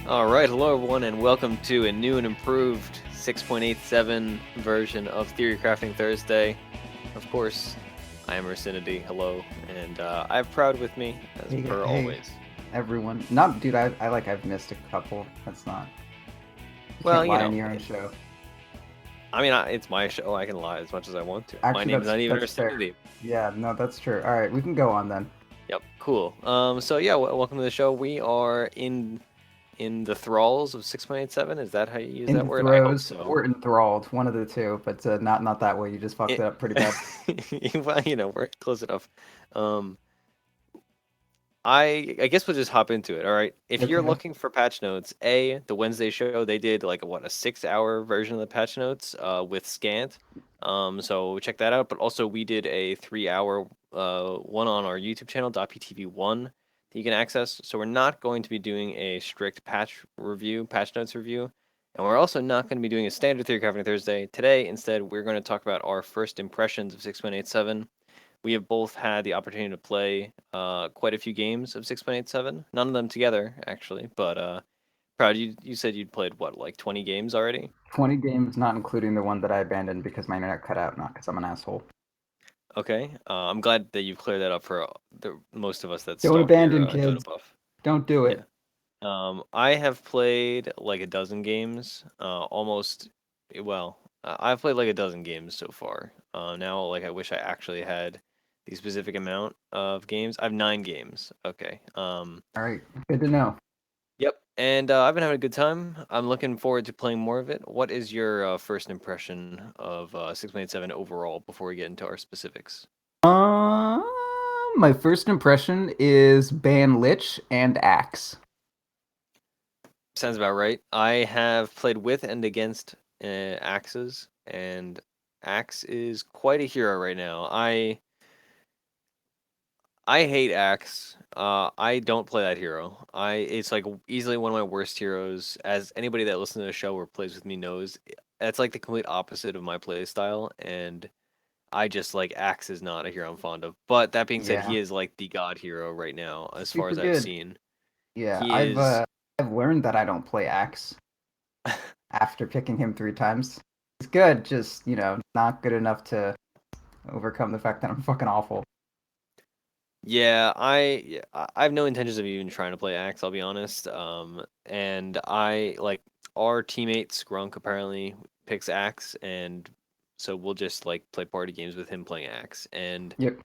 All right, hello everyone, and welcome to a new and improved 6.87 version of Theorycrafting Thursday. Of course, I am Ursinity. Hello, and I have Proud with me as per Hey, always. everyone. Not, dude, I've missed a couple. That's not. You Well, can't lie on your own show. it's my show. I can lie as much as I want to. My Actually, name's not even that's fair. Ursinity. Yeah, no, that's true. All right, we can go on then. Yep, cool. So yeah, welcome to the show. We are in the thralls of 6.87. Is that how you use In that the word? I hope throes so. or enthralled, one of the two, but not that way. You just fucked It, it up pretty bad. well, we're close enough. Um, I guess we'll just hop into it. All right. If you're Okay. looking for patch notes, the Wednesday show they did like a 6 hour version of the patch notes with Scant. So check that out. But also we did a 3 hour one on our YouTube channel .ptv1 that you can access. So we're not going to be doing a strict patch notes review, and we're also not going to be doing a standard Theory Crafting Thursday today. Instead, we're going to talk about our first impressions of 6.87. We have both had the opportunity to play quite a few games of 6.87. None of them together, actually. But Proud, you said you'd played what, like 20 games already? 20 games, not including the one that I abandoned because my internet cut out, not because I'm an asshole. Okay. I'm glad that you've cleared that up for the most of us that Don't stalk your abandon Dota kids. buff. Don't do Yeah. it. I have played like a dozen games. I've played like a dozen games so far. Now, like, I wish I actually had the specific amount of games. I have 9 games. Okay. All right, good to know. Yep, and I've been having a good time. I'm looking forward to playing more of it. What is your first impression of 6.87 overall before we get into our specifics? Uh, my first impression is ban Lich and Axe. Sounds about right. I have played with and against Axes, and Axe is quite a hero right now. I hate Axe. I don't play that hero. It's like easily one of my worst heroes. As anybody that listens to the show or plays with me knows, that's like the complete opposite of my play style, and I just like Axe is not a hero I'm fond of. But that being said, Yeah, he is like the god hero right now, as far super as I've good. seen. Yeah, He is. I've learned that I don't play Axe after picking him 3 times. He's good, just not good enough to overcome the fact that I'm fucking awful. I have no intentions of even trying to play Axe. I'll be honest. And I like our teammate Skrunk apparently picks Axe, and so we'll just like play party games with him playing Axe. And Yep.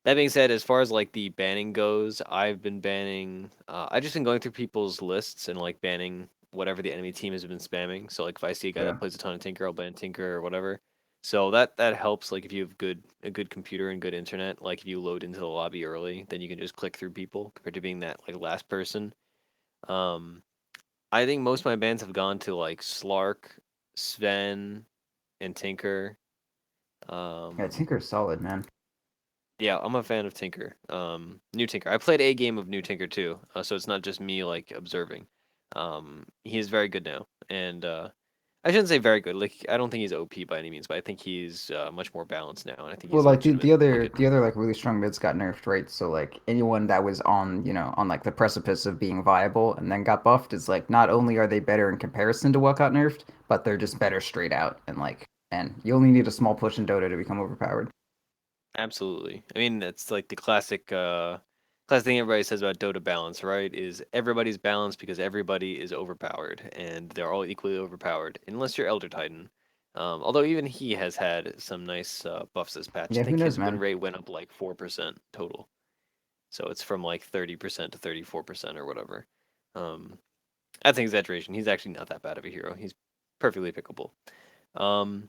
that being said, as far as like the banning goes, I've been banning. I've just been going through people's lists and like banning whatever the enemy team has been spamming. So like if I see a guy Yeah. that plays a ton of Tinker, I'll ban Tinker or whatever. So that helps. Like if you have a good computer and good internet, like if you load into the lobby early, then you can just click through people compared to being that like last person. Um, I think most of my bans have gone to like Slark, Sven, and Tinker. Yeah, Um, Tinker's solid, man. Yeah, I'm a fan of Tinker. New Tinker. I played a game of New Tinker too, so it's not just me like observing. He is very good now, and I shouldn't say very good. Like I don't think he's OP by any means, but I think he's much more balanced now, and I think Well, he's a like the, the legitimately other good. the other like really strong mids got nerfed, right? So like anyone that was on like the precipice of being viable and then got buffed is like not only are they better in comparison to what got nerfed, but they're just better straight out. And you only need a small push in Dota to become overpowered. Absolutely. I mean, that's like the classic thing everybody says about Dota balance, right? Is everybody's balanced because everybody is overpowered, and they're all equally overpowered, unless you're Elder Titan. Although even he has had some nice buffs this patch. I Yeah, who think knows, his win man? rate went up like 4% total, so it's from like 30% to 34% or whatever. Um, that's an exaggeration. He's actually not that bad of a hero. He's perfectly pickable. Um,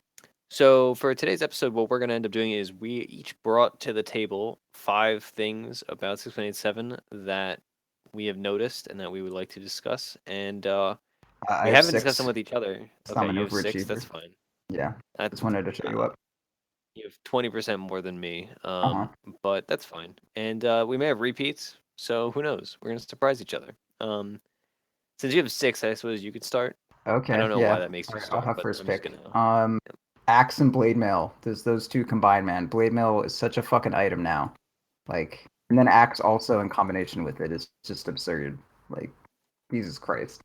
so for today's episode, what we're going to end up doing is we each brought to the table 5 things about 6.87 that we have noticed and that we would like to discuss. And I we have haven't discussed them 6, with each other. so I'm Okay, an you have six. overachiever. That's fine. Yeah, That just wanted to show you uh, up. you have 20% more than me. Uh-huh. But that's fine. And we may have repeats. So who knows? We're going to surprise each other. Since you have six, I suppose you could start. I Okay, don't know why yeah. that makes All you right, I'll start, have but first I'm just pick. gonna. Axe and blade mail. There's those two combined, man. Blade mail is such a fucking item now. And then axe also in combination with it is just absurd. Like, Jesus Christ.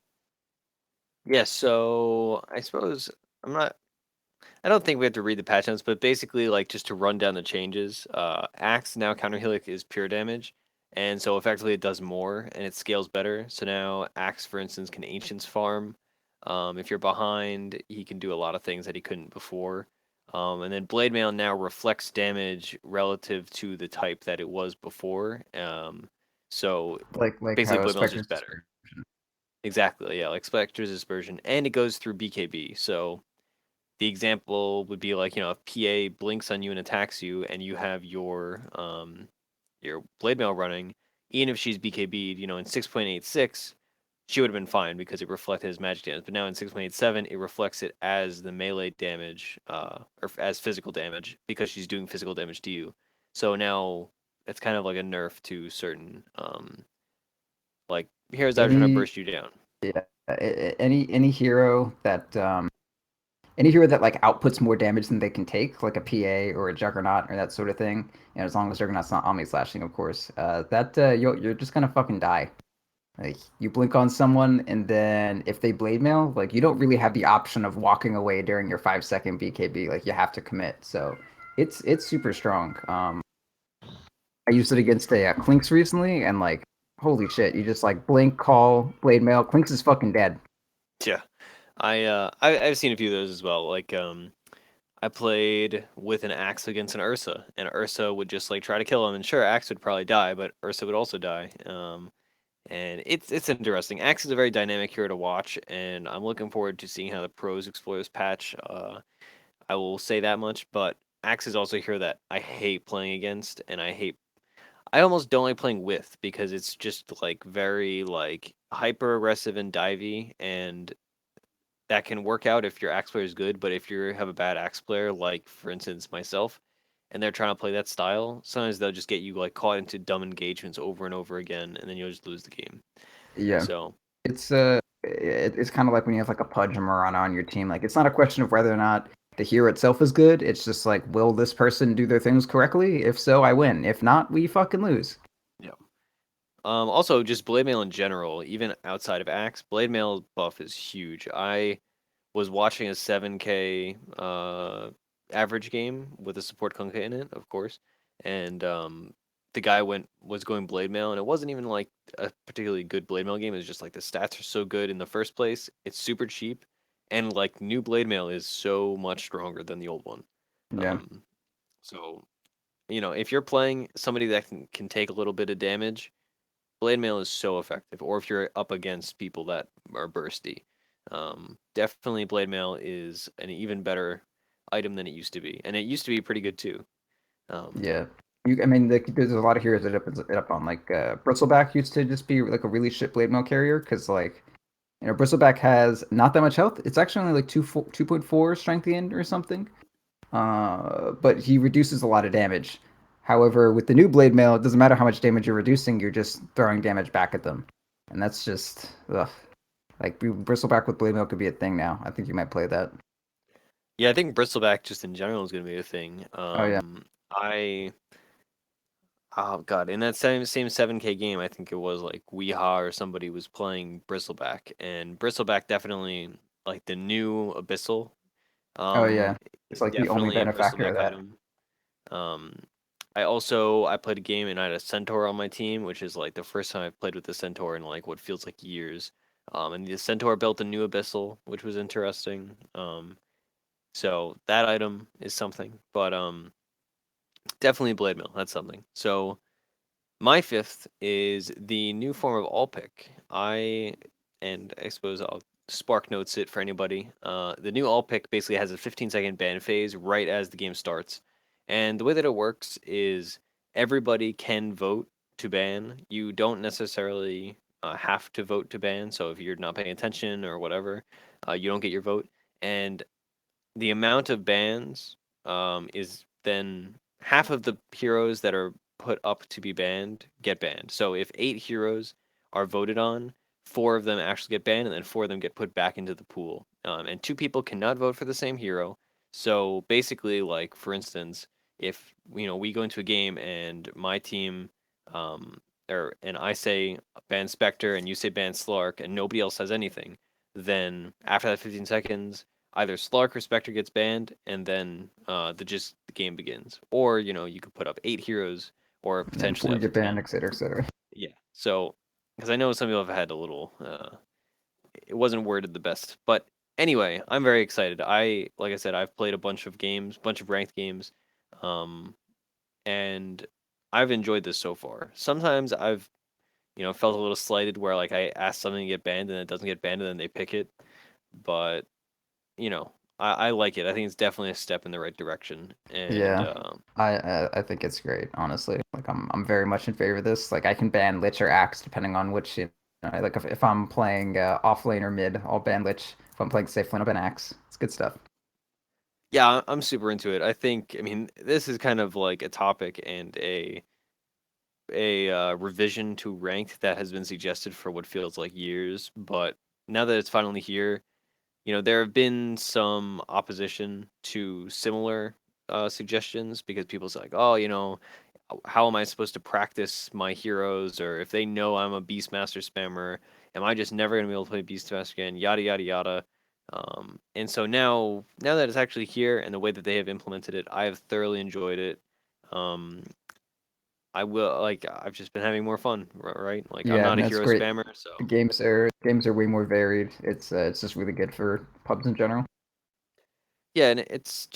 Yeah, so I suppose I'm not. I don't think we have to read the patch notes, but basically, like just to run down the changes, Axe now counter Helic is pure damage, and so effectively it does more and it scales better. So now Axe, for instance, can Ancients farm. If you're behind, he can do a lot of things that he couldn't before. And then Blade Mail now reflects damage relative to the type that it was before. So Like basically, how Blade Mail is Spectre's just better. dispersion. Exactly, yeah, like Spectre's dispersion, and it goes through BKB. So the example would be like, if PA blinks on you and attacks you, and you have your blade mail running, even if she's BKB'd, in 6.86, she would have been fine because it reflected his magic damage. But now in 6.87, it reflects it as the melee damage, or as physical damage because she's doing physical damage to you. So now it's kind of like a nerf to certain like heroes that are trying to Any burst you down. yeah, any hero that any hero that like outputs more damage than they can take, like a PA or a Juggernaut or that sort of thing. As long as Juggernaut's not Omni slashing, of course. That you're just gonna fucking die. Like you blink on someone, and then if they blade mail, like you don't really have the option of walking away during your 5 second BKB. Like you have to commit. So it's super strong. I used it against a Clinks recently, and like holy shit, you just like blink, call, blade mail. Clinks is fucking dead. Yeah. I've seen a few of those as well. Like I played with an Axe against an Ursa, and Ursa would just like try to kill him, and sure, Axe would probably die, but Ursa would also die. And it's interesting. Axe is a very dynamic hero to watch, and I'm looking forward to seeing how the pros explore this patch. I will say that much, but Axe is also a hero that I hate playing against, and I almost don't like playing with because it's just like very like hyper aggressive and divey, and that can work out if your axe player is good, but if you have a bad axe player, like for instance myself, and they're trying to play that style, sometimes they'll just get you like caught into dumb engagements over and over again, and then you'll just lose the game. Yeah, So it's kind of like when you have like a Pudge or Mirana on your team. Like it's not a question of whether or not the hero itself is good. It's just like, will this person do their things correctly? If so, I win. If not, we fucking lose. yeah. Also, just blade mail in general, even outside of axe, blade mail buff is huge. I was watching a 7K average game with a support Kunkka in it, of course, and the guy was going blade mail, and it wasn't even like a particularly good blade mail game. It was just like the stats are so good in the first place. It's super cheap, and like new blade mail is so much stronger than the old one. Yeah, Um, so if you're playing somebody that can take a little bit of damage, blade mail is so effective. Or if you're up against people that are bursty, definitely blade mail is an even better item than it used to be, and it used to be pretty good too. Um, yeah. I mean, there's a lot of heroes that up on like Bristleback used to just be like a really shit blade mail carrier because like Bristleback has not that much health. It's actually only like 2.4 strength in or something. But he reduces a lot of damage. However, with the new blade mail, it doesn't matter how much damage you're reducing, you're just throwing damage back at them, and that's just ugh. Like bristleback with blade mail could be a thing now. I think you might play that. yeah, I think bristleback just in general is going to be a thing. Oh yeah, I Oh god, in that same 7K game, I think it was like Weehaw or somebody was playing bristleback, and bristleback definitely like the new abyssal oh yeah. It's is like the only definitely a benefactor of bristleback that. item. Um, I played a game and I had a centaur on my team, which is like the first time I've played with the centaur in like what feels like years. And the centaur built a new abyssal, which was interesting. So that item is something, but definitely blade mill. That's something. So my fifth is the new form of all pick. And I suppose I'll spark notes it for anybody. The new all pick basically has a 15-second ban phase right as the game starts. And the way that it works is everybody can vote to ban. You don't necessarily have to vote to ban. So if you're not paying attention or whatever, you don't get your vote. And the amount of bans is then half of the heroes that are put up to be banned get banned. So if 8 heroes are voted on, 4 of them actually get banned, and then 4 of them get put back into the pool. And 2 people cannot vote for the same hero. So basically, like for instance, if we go into a game and my team, and I say ban Spectre and you say ban Slark and nobody else has anything, then after that 15 seconds, either Slark or Spectre gets banned, and then the game begins. Or you could put up 8 heroes, or And then potentially four up to get 10. banned, etc., etc. Yeah. So, because I know some people have had a little, it wasn't worded the best, but anyway, I'm very excited. Like I said, I've played a bunch of games, bunch of ranked games, um, and I've enjoyed this so far. Sometimes I've felt a little slighted where like I ask something to get banned and it doesn't get banned and then they pick it, but you know, I like it. I think it's definitely a step in the right direction. And Yeah, I think it's great, honestly. Like I'm very much in favor of this. Like I can ban Lich or Axe depending on which like if I'm playing off lane or mid, I'll ban Lich. If I'm playing safe lane, I'll ban Axe. It's good stuff. yeah, I'm super into it. I mean, this is kind of like a topic and a revision to ranked that has been suggested for what feels like years, but now that it's finally here, there have been some opposition to similar suggestions because people's like, oh, how am I supposed to practice my heroes? Or if they know I'm a Beastmaster spammer, am I just never going to be able to play Beastmaster again? Yada, yada, yada. And so now that it's actually here and the way that they have implemented it, I have thoroughly enjoyed it. Um, I've just been having more fun, right? Like, I'm Yeah, not a no, it's hero great. spammer, so The games are way more varied. It's just really good for pubs in general. yeah, and it's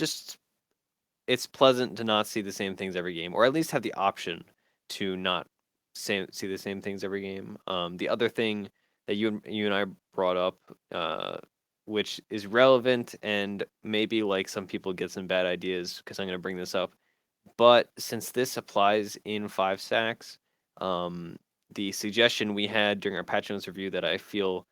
pleasant to not see the same things every game, or at least have the option to not see the same things every game. The other thing that you and I brought up, which is relevant, and maybe like some people get some bad ideas because I'm going to bring this up, but since this applies in 5 stacks, um, the suggestion we had during our patch notes review that I feel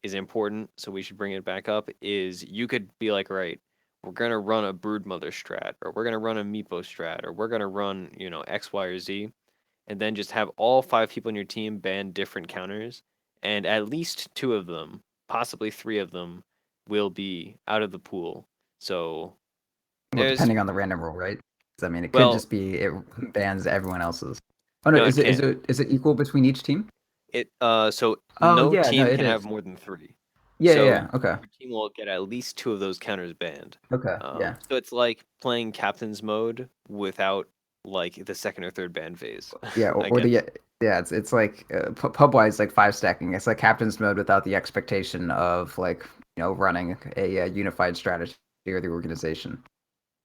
is important, so we should bring it back up, is you could be like, right, we're gonna run a Broodmother strat, or we're gonna run a Meepo strat, or we're gonna run, X, Y, or Z, and then just have all 5 people on your team ban different counters, and at least 2 of them, possibly 3 of them, will be out of the pool. So Well, there's depending on the random rule, right? 'Cause, I mean, it could well, just be it bans everyone else's. Oh no, no, it is it is can't. it is it equal between each team? So Oh no yeah, no, team it can have is. more than 3. Yeah, yeah, So yeah. Okay, your team will get at least 2 of those counters banned. okay, yeah. So it's like playing captain's mode without like the second or third ban phase, Yeah, I or guess. the yeah, it's like pub wise like five stacking. It's like captain's mode without the expectation of like running a, unified strategy or the organization.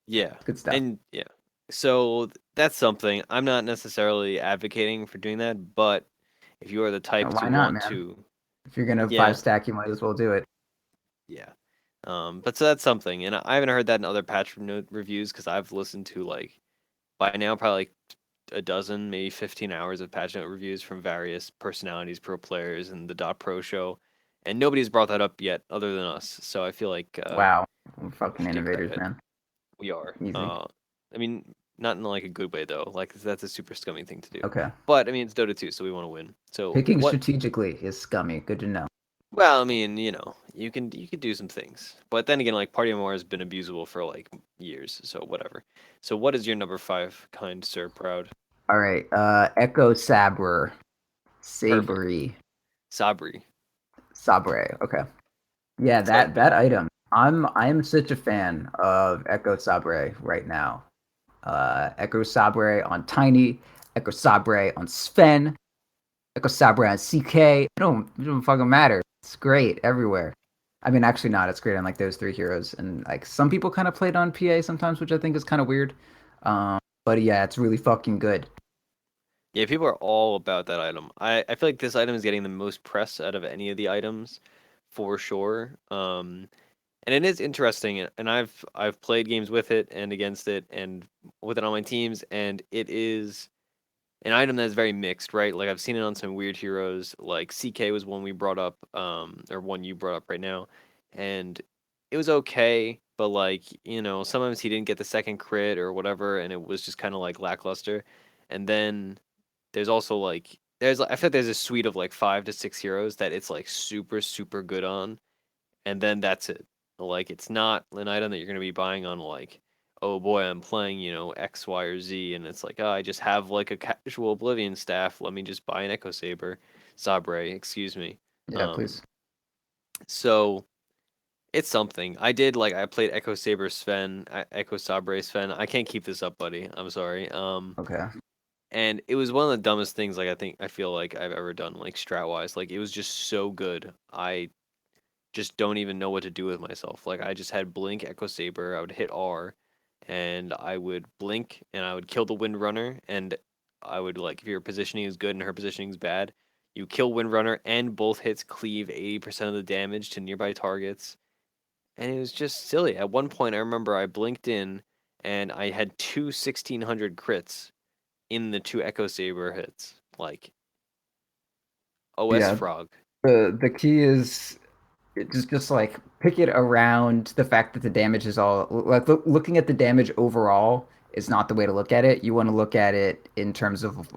Yeah, Good stuff. and yeah. So that's something I'm not necessarily advocating for doing that, but if you are the type to Why not, want man? to, If you're gonna five yeah, stack, you might as well do it. yeah. But so that's something, and I haven't heard that in other patch note reviews because I've listened to like by now probably like a dozen, maybe 15 hours of patch note reviews from various personalities, pro players, and the Dot Pro show, and nobody's brought that up yet other than us. So I feel like Wow, we're we fucking should take innovators, credit. man. We are. Easy. I mean, not in like a good way though. Like that's a super scummy thing to do. Okay. But I mean, it's Dota 2, so we want to win. So Picking what? strategically is scummy. Good to know. Well, I mean, you could do some things, but then again, like Party of More has been abusable for like years. So whatever. So what is your number 5, kind sir, proud? All right. Echo Sabre, Perfect. Savory, Sabri. Sabre. Okay. Yeah, It's like that item. I'm such a fan of Echo Sabre right now. Echo Sabre on Tiny, Echo Sabre on Sven, Echo Sabre on CK. It don't fucking matter. It's great everywhere. I mean, actually not. It's great on like those three heroes, and like some people kind of play it on PA sometimes, which I think is kind of weird. But yeah, it's really fucking good. yeah, people are all about that item. I feel like this item is getting the most press out of any of the items, for sure. And it is interesting, and I've played games with it and against it and with it on my teams, and it is an item that is very mixed, right? Like I've seen it on some weird heroes, like CK was one we brought up, or one you brought up right now, and it was okay, but like sometimes he didn't get the second crit or whatever, and it was just kind of like lackluster. And then there's also like I feel like there's a suite of like 5 to 6 heroes that it's like super super good on, and then that's it. Like it's not an item that you're going to be buying on like, oh boy, I'm playing, X, Y, or Z, and it's like, oh, I just have like a casual Oblivion staff. Let me just buy an Echo Saber, Sabre, excuse me. Yeah, Um, please. So it's something. I played Echo Saber Sven, Echo Sabre Sven. I can't keep this up, buddy. I'm sorry. Okay. And it was one of the dumbest things I feel like I've ever done, like strat wise. Like it was just so good. I just don't even know what to do with myself. Like I just had blink Echo Saber, I would hit R, and I would blink and I would kill the Windrunner, and I would like if your positioning is good and her positioning is bad, you kill Windrunner and both hits cleave 80% of the damage to nearby targets. And it was just silly. At one point I remember I blinked in and I had two 1600 crits in the two Echo Saber hits. Like OS Yeah. frog. The key is just like pick it around the fact that the damage is all like looking at the damage overall is not the way to look at it. You want to look at it in terms of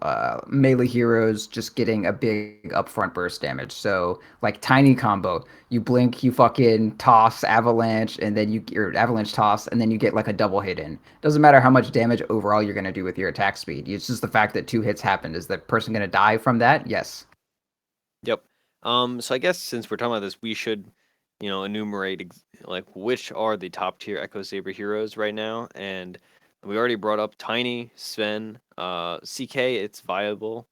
melee heroes just getting a big upfront burst damage. So like tiny combo, you blink, you fucking toss avalanche, and then you or avalanche toss, and then you get like a double hit in. Doesn't matter how much damage overall you're gonna do with your attack speed. It's just the fact that two hits happened. Is the person gonna die from that? Yes. Yep. So I guess since we're talking about this, we should, enumerate like which are the top tier Echo Saber heroes right now, and we already brought up Tiny, Sven, CK. It's viable.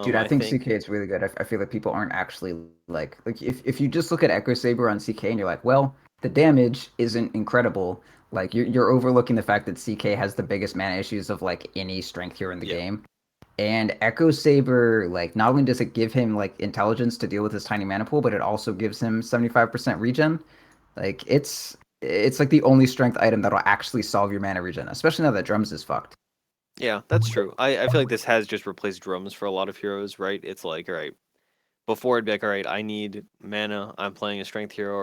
Dude, I I think think. CK is really good. I feel like people aren't actually like if you just look at Echo Saber on CK and you're like, well, the damage isn't incredible. Like you're overlooking the fact that CK has the biggest mana issues of like any strength hero in the Yeah. game. And Echo Saber, like, not only does it give him like intelligence to deal with his tiny mana pool, but it also gives him 75% regen. Like it's like the only strength item that'll actually solve your mana regen, especially now that drums is fucked. Yeah, that's true. I feel like this has just replaced drums for a lot of heroes, right? It's like, all right, before it'd be like, all right, I need mana. I'm playing a strength hero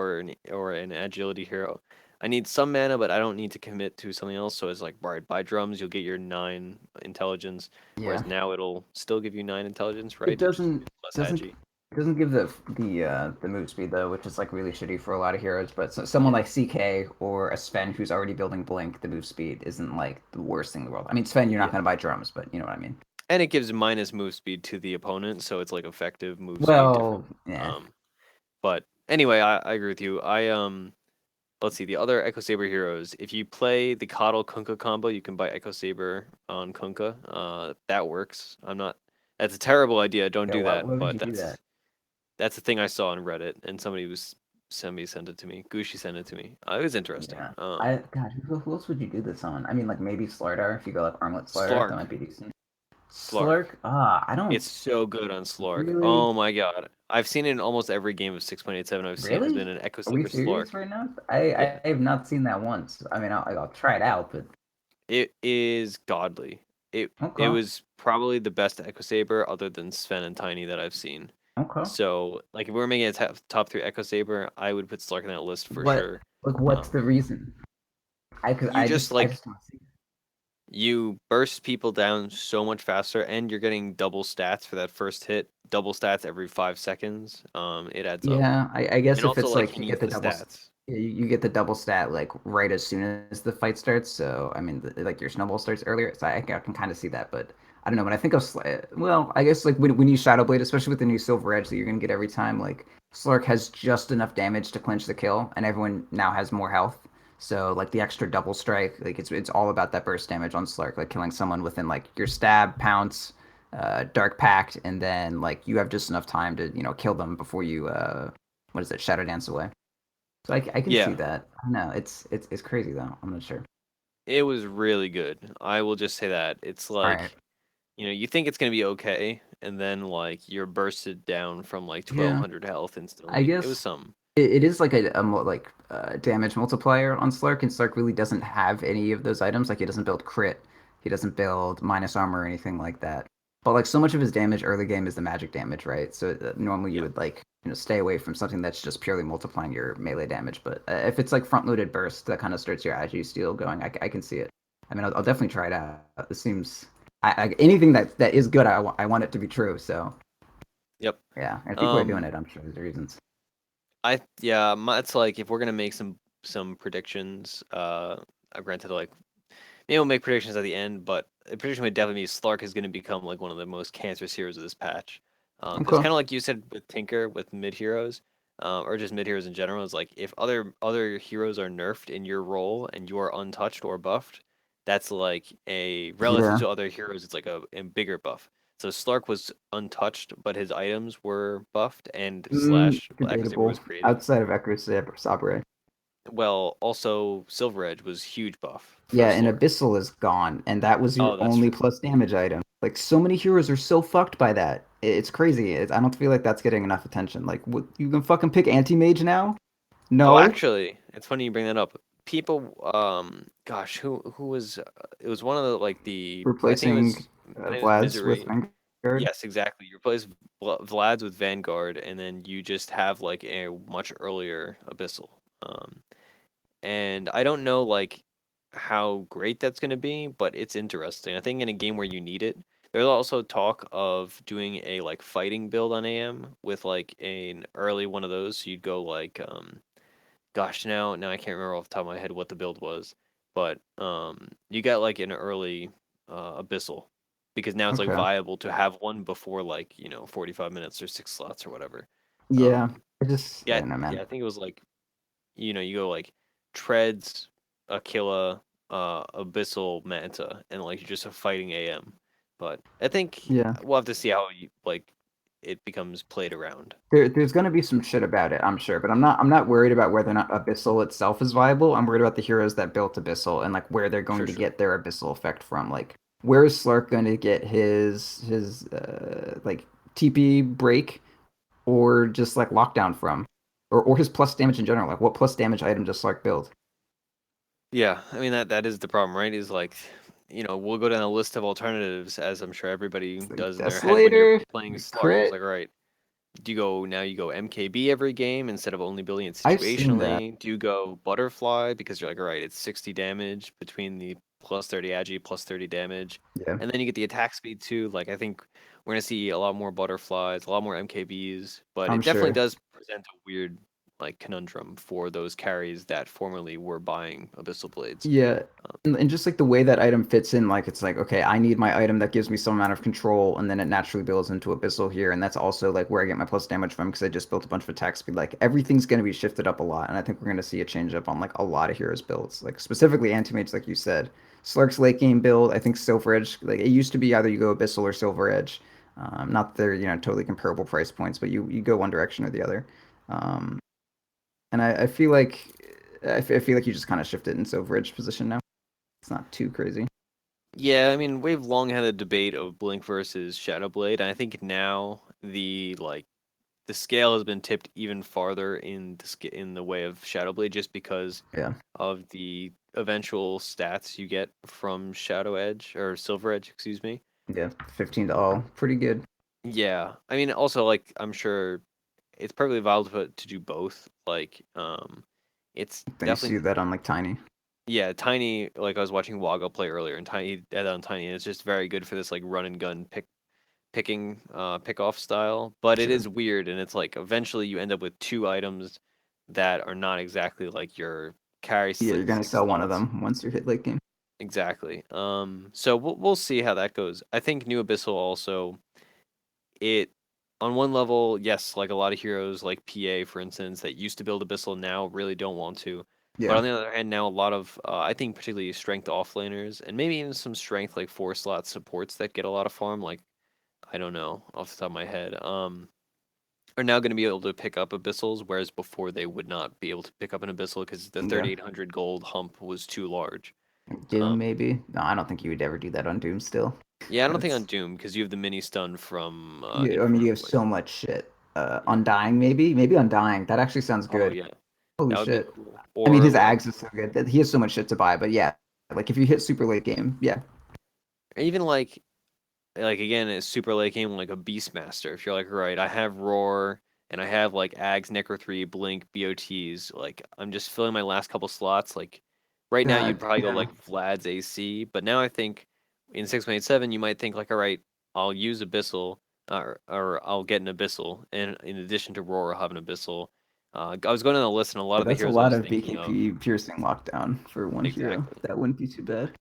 or an agility hero. I need some mana, but I don't need to commit to something else. So it's like, all right, buy drums, you'll get your 9 intelligence. Yeah. Whereas now it'll still give you 9 intelligence, It right? It just doesn't it's less doesn't agi. doesn't give the move speed though, which is like really shitty for a lot of heroes. But someone Yeah, like CK or a Sven who's already building Blink, the move speed isn't like the worst thing in the world. I mean, Sven, you're not yeah. gonna buy drums, but you know what I mean. And it gives minus move speed to the opponent, so it's like effective move speed different. Well, yeah, But anyway, I agree with you. Let's see the other Echo Saber heroes. If you play the Coddle Kunkka combo, you can buy Echo Saber on Kunkka. That works. I'm not. That's a terrible idea. Don't yeah. do that. Why would But you do that? that's the thing I saw on Reddit, and somebody sent it to me. Gushi sent it to me. It was interesting. Yeah, God, who else would you do this on? I mean, like maybe Slardar if you go like Armlet Slardar, that Slark, might be decent. Slark. Slurk, I don't It's so good on Slark. really. Oh my god, I've seen it in almost every game of 6.87 I've seen has Really? been an Echo Are we Saber Slark. serious right now? I Yeah, I have not seen that once. I mean, I'll try it out, but it is godly. It okay, was probably the best Echo Saber other than Sven and Tiny that I've seen. okay. So, like, if we are making a top three Echo Saber, I would put Slark in that list for What sure. like what's Um, the reason? Cause you just I like just don't see. you burst people down so much faster, and you're getting double stats for that first hit. Double stats every 5 seconds. It adds up, Yeah, I guess and if also it's like like he you needs get the the stats. you get the double stat like right as soon as the fight starts. So I mean, like your snowball starts earlier. So I can kind of see that, but I don't know. When I think of well, I guess like when you Shadow Blade, especially with the new Silver Edge that you're gonna get every time, like Slark has just enough damage to clinch the kill, and everyone now has more health. So like the extra double strike, like it's all about that burst damage on Slark, like killing someone within like your stab, pounce, Dark Pact, and then like you have just enough time to kill them before you what is it, Shadow Dance away. So I can see Yeah, that. No, it's crazy though. I'm not sure. it was really good. I will just say that it's All right. like you think it's gonna be okay, and then like you're bursted down from like Yeah, 1200 health I instantly. It was guess some. it is like damage multiplier on Slark, and Slark really doesn't have any of those items. Like he doesn't build crit, he doesn't build minus armor or anything like that. But like so much of his damage early game is the magic damage, right? So normally you Yeah, would like stay away from something that's just purely multiplying your melee damage. But if it's like front loaded burst that kind of starts your agi steal going, I can see it. I mean, I'll definitely try it out. This seems anything that is good, I want it to be true. So yep. yeah, and if people are doing Um, it, I'm sure there's reasons. yeah, it's like if we're gonna make some predictions. Granted, like maybe we'll make predictions at the end, but the prediction would definitely be Slark is gonna become like one of the most cancerous heroes of this patch. Because Okay. kind of like you said with Tinker with mid heroes, or just mid heroes in general, is like if other heroes are nerfed in your role and you are untouched or buffed, that's like a relative Yeah. to other heroes. It's like a bigger buff. So Slark was untouched, but his items were buffed, and slash Echo Saber Debatable. was created. Outside of Echo Sabre. Well, also Silver Edge was huge buff for Yeah, and Slark. Abyssal is gone, and that was your Oh, that's only true. plus damage item. Like so many heroes are so fucked by that. It's crazy. I don't feel like that's getting enough attention. Like, what, you can fucking pick anti-mage now? Oh, No, actually, it's funny you bring that up. People, gosh, who was? It was one of the like the. I think it replacing was. I think it was Vlad's with Misery. Vanguard. Yes, exactly. You replace Vlad's with Vanguard, and then you just have like a much earlier Abyssal. Um, and I don't know like how great that's going to be, but it's interesting. I think in a game where you need it, there's also talk of doing a like fighting build on AM with like an early one of those. So you'd go like gosh, now I can't remember off the top of my head what the build was, but you got like an early abyssal because now it's like Okay. viable to have one before like 45 minutes or 6 slots or whatever. Yeah, Um, I yeah, don't know, man. yeah, I think it was like you go like treads, Aquila, abyssal manta, and like you're just a fighting AM. But I think Yeah. we'll have to see how like it becomes played around. There's gonna be some shit about it, I'm sure, but I'm not worried about whether or not Abyssal itself is viable. I'm worried about the heroes that built Abyssal and like where they're going For to sure. get their Abyssal effect from. Like, where is Slark going to get his like TP break or just like lockdown from, or his plus damage in general? Like, what plus damage item does Slark build? Yeah, I mean that is the problem, right? Is like, we'll go down a list of alternatives as I'm sure everybody It's like does in their head when you're Desolator, playing Slark. It's crit. like, all right, do you go now? You go MKB every game instead of only building it I've seen that. situationally. Do you go Butterfly because you're like, all right, it's 60 damage between the plus 30 agi, plus 30 damage, Yeah, and then you get the attack speed too. Like I think we're gonna see a lot more Butterflies, a lot more MKBs, but I'm it definitely sure. does present a weird like conundrum for those carries that formerly were buying Abyssal Blades. Yeah, Um, and just like the way that item fits in, like it's like, okay, I need my item that gives me some amount of control, and then it naturally builds into Abyssal here, and that's also like where I get my plus damage from because I just built a bunch of attack speed. Like everything's gonna be shifted up a lot, and I think we're gonna see a change up on like a lot of heroes builds, like specifically anti-mage, like you said. Slark's late game build, I think Silver Edge, like it used to be either you go Abyssal or Silver Edge. Not that they're totally comparable price points, but you go one direction or the other. Um, and I feel like I feel like you just kind of shifted in Silver Edge position now. It's not too crazy. Yeah, I mean, we've long had a debate of Blink versus Shadowblade, and I think now the scale has been tipped even farther in in the way of Shadowblade just because Yeah, of the eventual stats you get from Shadow Edge or Silver Edge, excuse me. yeah, 15 to all, pretty good. Yeah, I mean, also like I'm sure it's perfectly viable to do both. Like, it's Then you see definitely that on like Tiny. yeah, Tiny. Like I was watching Woggle play earlier, and Tiny that on Tiny, and it's just very good for this like run and gun pick off style, but it Sure. is weird and it's like eventually you end up with two items that are not exactly like your carry Yeah, you're gonna six sell one of slots. them once you hit late game. Exactly. So we'll see how that goes. I think New Abyssal also it on one level, yes, like a lot of heroes like PA for instance that used to build Abyssal now really don't want to. But Yeah, on the other hand, now a lot of I think particularly strength offlaners and maybe even some strength like 4 slot supports that get a lot of farm like I don't know off the top of my head. Are now going to be able to pick up abyssals, whereas before they would not be able to pick up an abyssal because the yeah. 3,800 gold hump was too large. Doom Um, maybe. No, I don't think you would ever do that on Doom still. yeah, I don't think on That's Doom because you have the mini stun from you. I mean, you Inform have Blade. so much shit. Yeah. Undying maybe, maybe Undying. That actually sounds Oh good. yeah, Holy that would be shit. cool. I mean, Or his like Ags is so good that he has so much shit to buy. But yeah, like if you hit super late game, yeah, even like again, it's super late game like a Beastmaster. If you're like, right, I have Roar and I have like Ags, Necro 3, Blink, BOTs. Like I'm just filling my last couple slots. Like right now, you'd that probably go yeah. like Vlad's AC, but now I think in 6.87 you might think like, all right, I'll use Abyssal or I'll get an Abyssal, and in addition to Roar, I'll have an Abyssal. I was going on the list, and a lot Yeah, of the that's a heroes I lot was of thinking of BKP piercing lockdown for one hero. exactly. That wouldn't be too bad.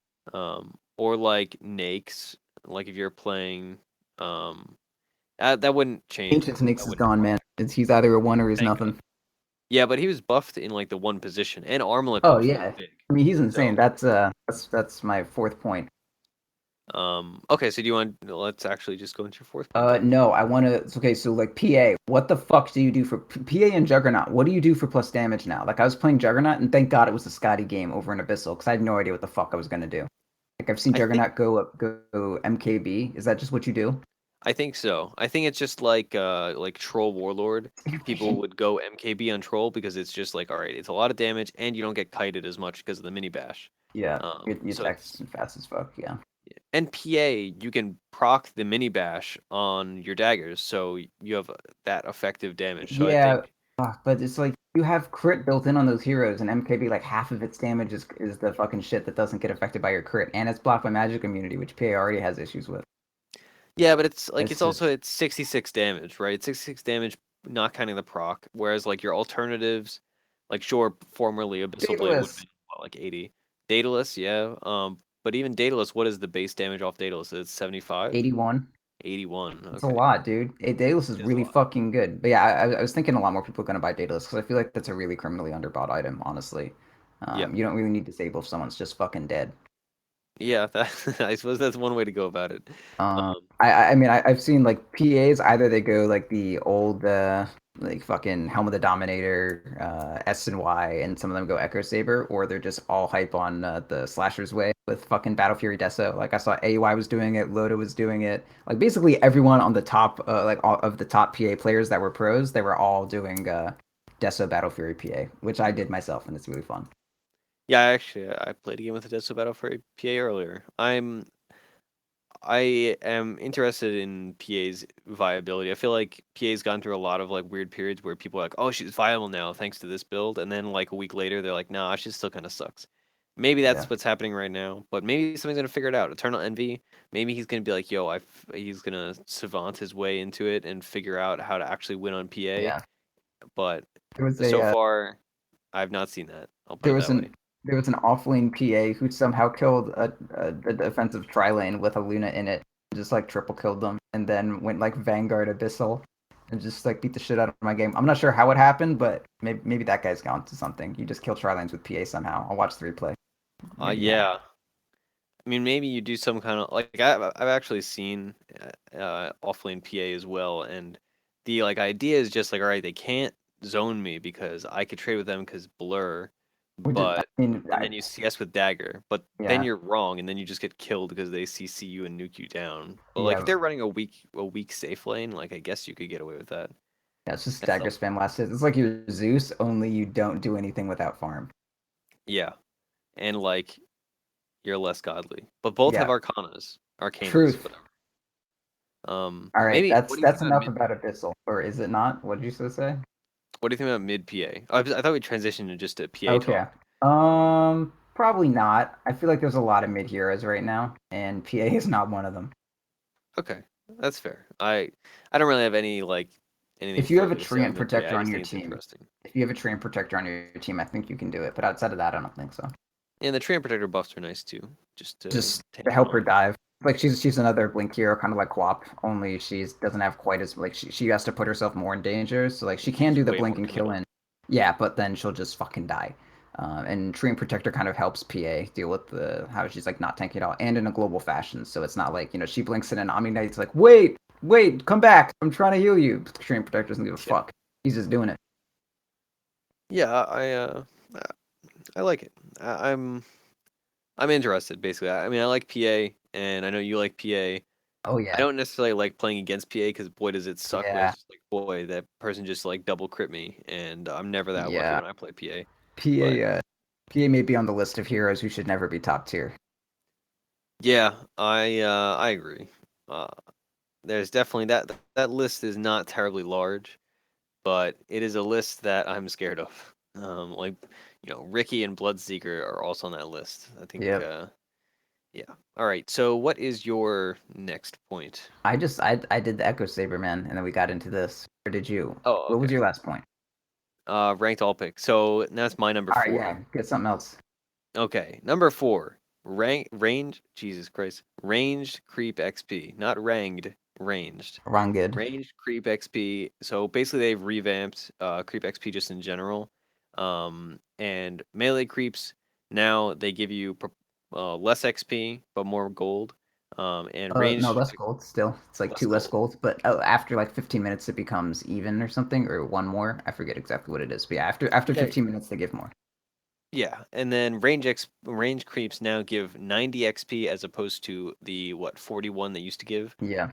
Or like Nakes, like if you're playing um that wouldn't change. Ancient Snakes That is wouldn't gone, man. He's either a one or he's Thank God. nothing. Yeah, but he was buffed in like the one position, and Armlet Oh buffs really yeah, big. I mean he's insane. So, That's my fourth point. okay. So do you want? Let's actually just go into your fourth point then. No, I want to. Okay, so like PA, what the fuck do you do for PA and Juggernaut? What do you do for plus damage now? Like I was playing Juggernaut, and thank God it was a Scotty game over in Abyssal because I had no idea what the fuck I was gonna do. Like I've seen I think Juggernaut go MKB. Is that just what you do? I think so. I think it's just like Troll Warlord. People would go MKB on Troll because it's just like, all right, it's a lot of damage and you don't get kited as much because of the mini bash. Yeah, your So attack's it's fast as fuck. Yeah, and PA, you can proc the mini bash on your daggers, so you have that effective damage. So I yeah, think, but it's like you have crit built in on those heroes, and MKB like half of its damage is the fucking shit that doesn't get affected by your crit, and it's blocked by magic immunity, which PA already has issues with. yeah, but it's like It's it's also just it's 66 damage, right? 66 damage, not counting the proc. Whereas like your alternatives, like sure, formerly Abyssal Blade would have Daedalus been what, like 80. Daedalus, yeah. But even Daedalus, what is the base damage off Daedalus? It's 75? 81. 81. It's a Okay, lot, dude. Daedalus is it is a really lot. fucking good. But yeah, I was thinking a lot more people are gonna buy Daedalus because I feel like that's a really criminally underbought item, honestly. Yeah, You don't really need Disable if someone's just fucking dead. yeah. That, I suppose that's one way to go about it. Um, I mean I've seen like PAs either they go like the old like fucking Helm of the Dominator S and Y and some of them go Echo Saber or they're just all hype on the Slasher's Way with fucking Battle Fury Deso. Like I saw AUI was doing it, Loda was doing it. Like basically everyone on the top like all of the top PA players that were pros, they were all doing Deso Battle Fury PA, which I did myself and it's really fun. yeah, actually, I played a game with the Death Battle for PA earlier. I am interested in PA's viability. I feel like PA's gone through a lot of like weird periods where people are like, "Oh, she's viable now thanks to this build," and then like a week later they're like, "Nah, she still kind of sucks." Maybe Yeah. that's what's happening right now, but maybe somebody's gonna figure it out. Eternal Envy, maybe he's gonna be like, "Yo, he's gonna savant his way into it and figure out how to actually win on PA." Yeah. But There was a so far, I've not seen that. I'll put There it was that way. an there was an offlane PA who somehow killed a defensive tri lane with a Luna in it, just like triple killed them, and then went like Vanguard Abyssal and just like beat the shit out of my game. I'm not sure how it happened, but maybe that guy's gone to something. You just kill tri lanes with PA somehow. I'll watch the replay. Maybe you have. Yeah. I mean, maybe you do some kind of like I've actually seen offlane PA as well, and the like idea is just like, all right, they can't zone me because I could trade with them because blur, Which is, I but mean, and then you CS with dagger, but then yeah, you're wrong, and then you just get killed because they CC you and nuke you down. But like if yeah, they're running a weak safe lane, like I guess you could get away with that yeah. It's just at dagger some. spam last hit. It's like your Zeus, only you don't do anything without farm. Yeah, and like you're less godly, but both have Yeah, arcanas, truth. whatever. All right, Maybe what do you think that's about enough mid? about Abyssal, or is it not? What did you so say? What do you think about mid PA? I thought we transitioned to just a PA Okay. talk. Probably not. I feel like there's a lot of mid heroes right now, and PA is not one of them. Okay, that's fair. I don't really have any like anything If you have a further to say Treant on mid PA. Protector I on just your think it's team, interesting. if you have a Treant Protector on your team, I think you can do it. But outside of that, I don't think so. And the tree and protector buffs are nice too, just to Just tank to them help her off. dive. Like she's another Blink hero, kind of like Quap, only she doesn't have quite as like she has to put herself more in danger. So like she can She's do the way Blink more and kill committal. in, yeah, but then she'll just fucking die. And Treant Protector kind of helps PA deal with the how she's like not tanking at all, and in a global fashion. So it's not like she blinks in and Omni Knight's like, wait, come back, I'm trying to heal you. Treant Protector doesn't give a Yeah, fuck. He's just doing it. yeah. I like it. I'm interested. Basically, I mean, I like PA, and I know you like PA. Oh I yeah, don't necessarily like playing against PA because boy does it suck when yeah, it's just like boy that person just like double crit me, and I'm never that lucky yeah. when I play PA. But PA PA may be on the list of heroes who should never be top tier. yeah, I agree. Uh, there's definitely that list is not terribly large, but it is a list that I'm scared of. Like Ricky and Bloodseeker are also on that list. I think. Yep. Yeah. All right. So what is your next point? I did the Echo Saber man, and then we got into this. Or did you? Oh, What was okay. your last point? Ranked all pick. So that's my number All right, four. yeah, get something else. Okay, number four. Range. Jesus Christ. Ranged creep XP, not ranged. ranged. Wrong good. Ranged creep XP. So basically, they've revamped creep XP just in general. And melee creeps now they give you less XP but more gold. And No, ranged less gold still. It's like less two less gold. gold, but after like 15 minutes it becomes even or something, or one more. I forget exactly what it is. But yeah, after Yeah, 15 minutes they give more. yeah. And then range creeps now give 90 XP as opposed to the what 41 they used to give. Yeah.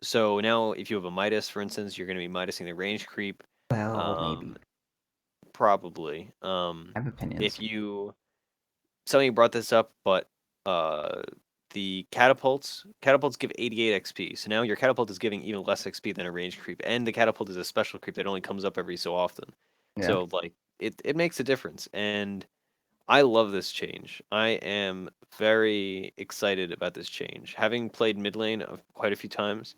So now if you have a Midas, for instance, you're going to be Midasing the range creep. Well, Um, maybe. Probably. I have If opinions. you somebody brought this up, but uh, the catapults give 88 XP. So now your catapult is giving even less XP than a range creep, and the catapult is a special creep that only comes up every so often. Yeah. So like it makes a difference, and I love this change. I am very excited about this change. Having played mid lane quite a few times,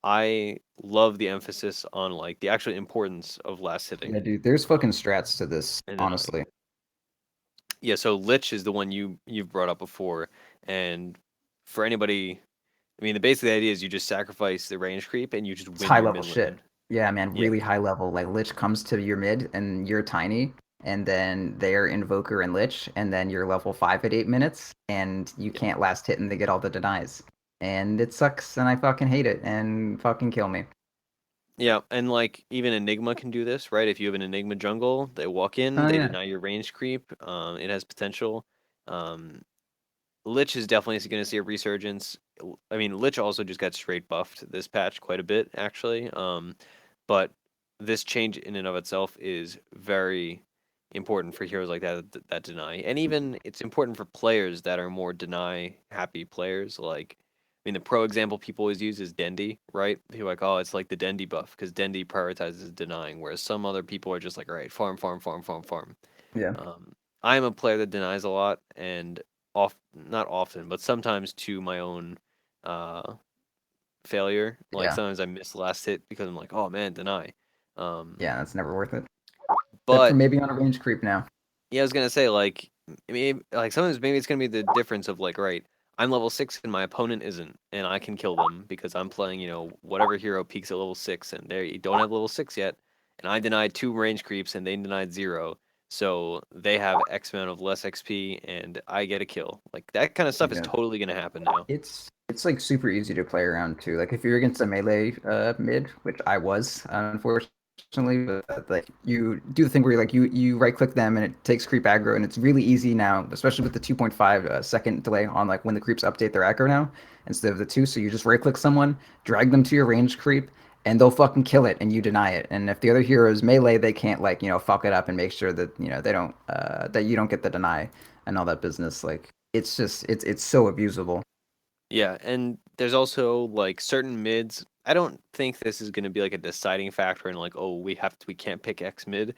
I love the emphasis on like the actual importance of last Yeah, hitting dude. There's um, fucking strats to this, and denying. honestly. Yeah, so Lich is the one you've brought up before, and for anybody, I mean, the basic idea is you just sacrifice the range creep and you just It's win high your level mid shit. lane. Yeah, man, Yeah, really high level. Like Lich comes to your mid and you're tiny, and then they're Invoker and Lich, and then you're level 5 at 8 minutes, and you yeah, can't last hit and they get all the denies. And it sucks and I fucking hate it and fucking kill me. yeah, and like even Enigma can do this, right? If you have an Enigma jungle, they walk in, Oh they yeah. deny your range creep. It has potential. Um, Lich is definitely going to see a resurgence. I mean, Lich also just got straight buffed this patch quite a bit, actually. But this change in and of itself is very important for heroes like that deny, and even it's important for players that are more deny happy players. Like, I mean, the pro example people always use is Dendi, right? People are like, oh, it's like the Dendi buff because Dendi prioritizes denying, whereas some other people are just like, all right, farm, farm, farm, farm, farm. Yeah. I am a player that denies a lot, and not often, but sometimes to my own uh, failure. Like Yeah. sometimes I miss the last hit because I'm like, oh man, deny. Um, Yeah, that's never worth it. Except for but maybe on a range creep now. yeah, I was gonna say like maybe like sometimes maybe it's gonna be the difference of like right, I'm level 6 and my opponent isn't, and I can kill them because I'm playing whatever hero peaks at level 6 and they don't have level 6 yet, and I denied 2 range creeps and they denied 0, so they have X amount of less XP and I get a kill. Like that kind of stuff is Yeah. totally gonna happen now. It's like super easy to play around too. Like if you're against a melee mid, which I was unfortunately, but like you do the thing where you right click them and it takes creep aggro, and it's really easy now, especially with the 2.5 second delay on like when the creeps update their aggro now instead of the two. So you just right click someone, drag them to your range creep, and they'll fucking kill it, and you deny it. And if the other hero is melee, they can't like fuck it up and make sure that they don't that you don't get the deny and all that business. Like it's just it's so abusable. Yeah, and there's also like certain mids. I don't think this is going to be like a deciding factor in like, oh, we can't pick X mid,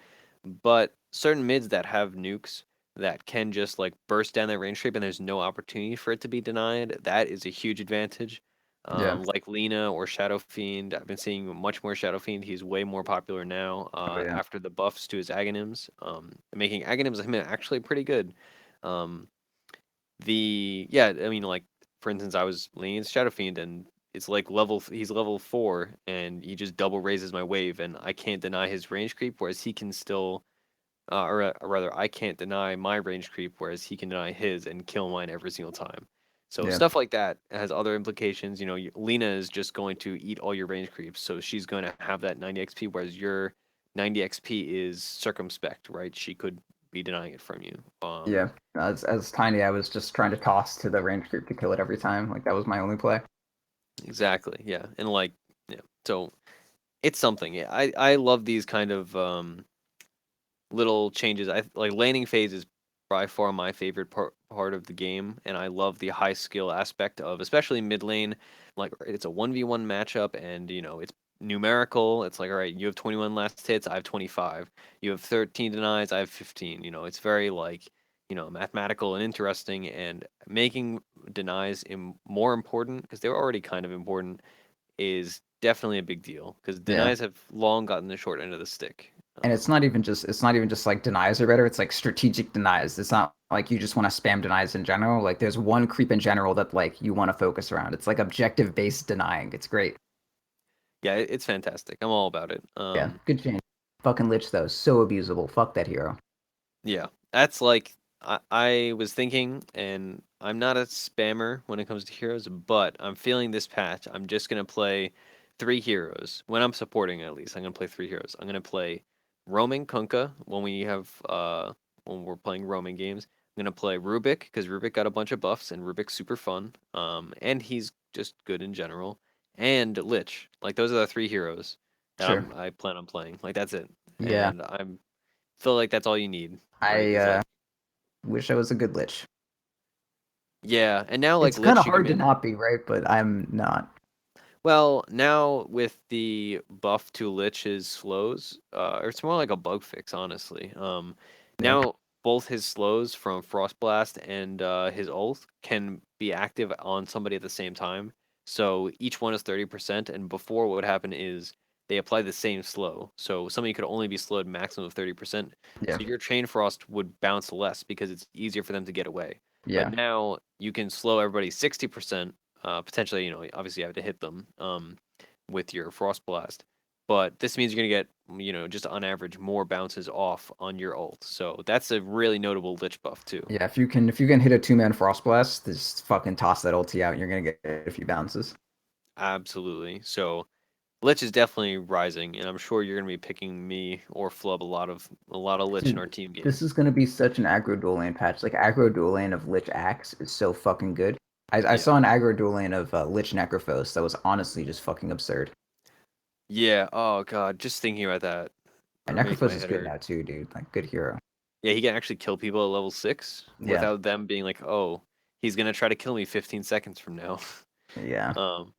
but certain mids that have nukes that can just like burst down their range creep and there's no opportunity for it to be denied, that is a huge advantage. Yeah. Like Lena or Shadow Fiend, I've been seeing much more Shadow Fiend. He's way more popular now Oh yeah. after the buffs to his Aghanims, making Aghanims him actually pretty good. Um, yeah, I mean, like for instance, I was leaning into Shadow Fiend, and it's like he's level 4, and he just double raises my wave, and I can't deny his range creep, whereas he can still, or rather, I can't deny my range creep, whereas he can deny his and kill mine every single time. So Yeah. stuff like that has other implications. Lena is just going to eat all your range creeps, so she's going to have that 90 XP, whereas your 90 XP is circumspect, right? She could be denying it from you. Yeah. As tiny, I was just trying to toss to the range group to kill it every time. Like that was my only play. Exactly. Yeah. And like, yeah. So it's something. Yeah. I love these kind of little changes. I like laning phase is by far my favorite part of the game, and I love the high skill aspect of especially mid lane. Like it's a 1v1 matchup, and it's numerical. It's like all right, you have 21 last hits, I have 25. You have 13 denies, I have 15. It's very like mathematical and interesting, and making denies more important because they were already kind of important is definitely a big deal because Yeah. denies have long gotten the short end of the stick. And Um, it's not even just like denies are better. It's like strategic denies. It's not like you just want to spam denies in general. Like there's one creep in general that like you want to focus around. It's like objective based denying. It's great. yeah, it's fantastic. I'm all about it. Yeah, good change. Fucking Lich though, so abusable. Fuck that hero. Yeah, that's like I was thinking, and I'm not a spammer when it comes to heroes, but I'm feeling this patch. I'm just gonna play three heroes when I'm supporting. At least I'm gonna play three heroes. I'm gonna play roaming Kunkka when we're playing roaming games. I'm gonna play Rubik because Rubik got a bunch of buffs and Rubik's super fun. And he's just good in general. And Lich, like those are the three heroes that Sure. I plan on playing. Like that's it, Yeah. and I'm feel like that's all you need, right? I Is like, wish I was a good Lich. yeah, and now like It's kind Lich, of you can hard to be not be, right? But I'm not. well now with the buff to Lich's slows, or it's more like a bug fix, honestly. Yeah. Now both his slows from Frost Blast and his ult can be active on somebody at the same time. So each one is 30%, and before what would happen is they apply the same slow. So somebody could only be slowed maximum of 30%. Yeah. So your Chain Frost would bounce less because it's easier for them to get away. But Yeah. now you can slow everybody 60%. Potentially, obviously you have to hit them with your Frost Blast. But this means you're gonna get, just on average more bounces off on your ult. So that's a really notable Lich buff too. Yeah. If you can hit a two-man Frost Blast, just fucking toss that ulti out and you're gonna get a few bounces. Absolutely. So Lich is definitely rising, and I'm sure you're gonna be picking me or Flub a lot of Lich in our Dude, team this games. is gonna be such an aggro dual lane patch. Like aggro dual lane of Lich Axe is so fucking good. I Yeah. saw an aggro dual lane of Lich Necrophos that was honestly just fucking absurd. Yeah. Oh god, just thinking about that And are making Necrophos my is head good hurt. now too, dude. Like good hero. Yeah, he can actually kill people at level 6 Yeah, without them being like, "Oh, he's gonna try to kill me 15 seconds from now." yeah. um.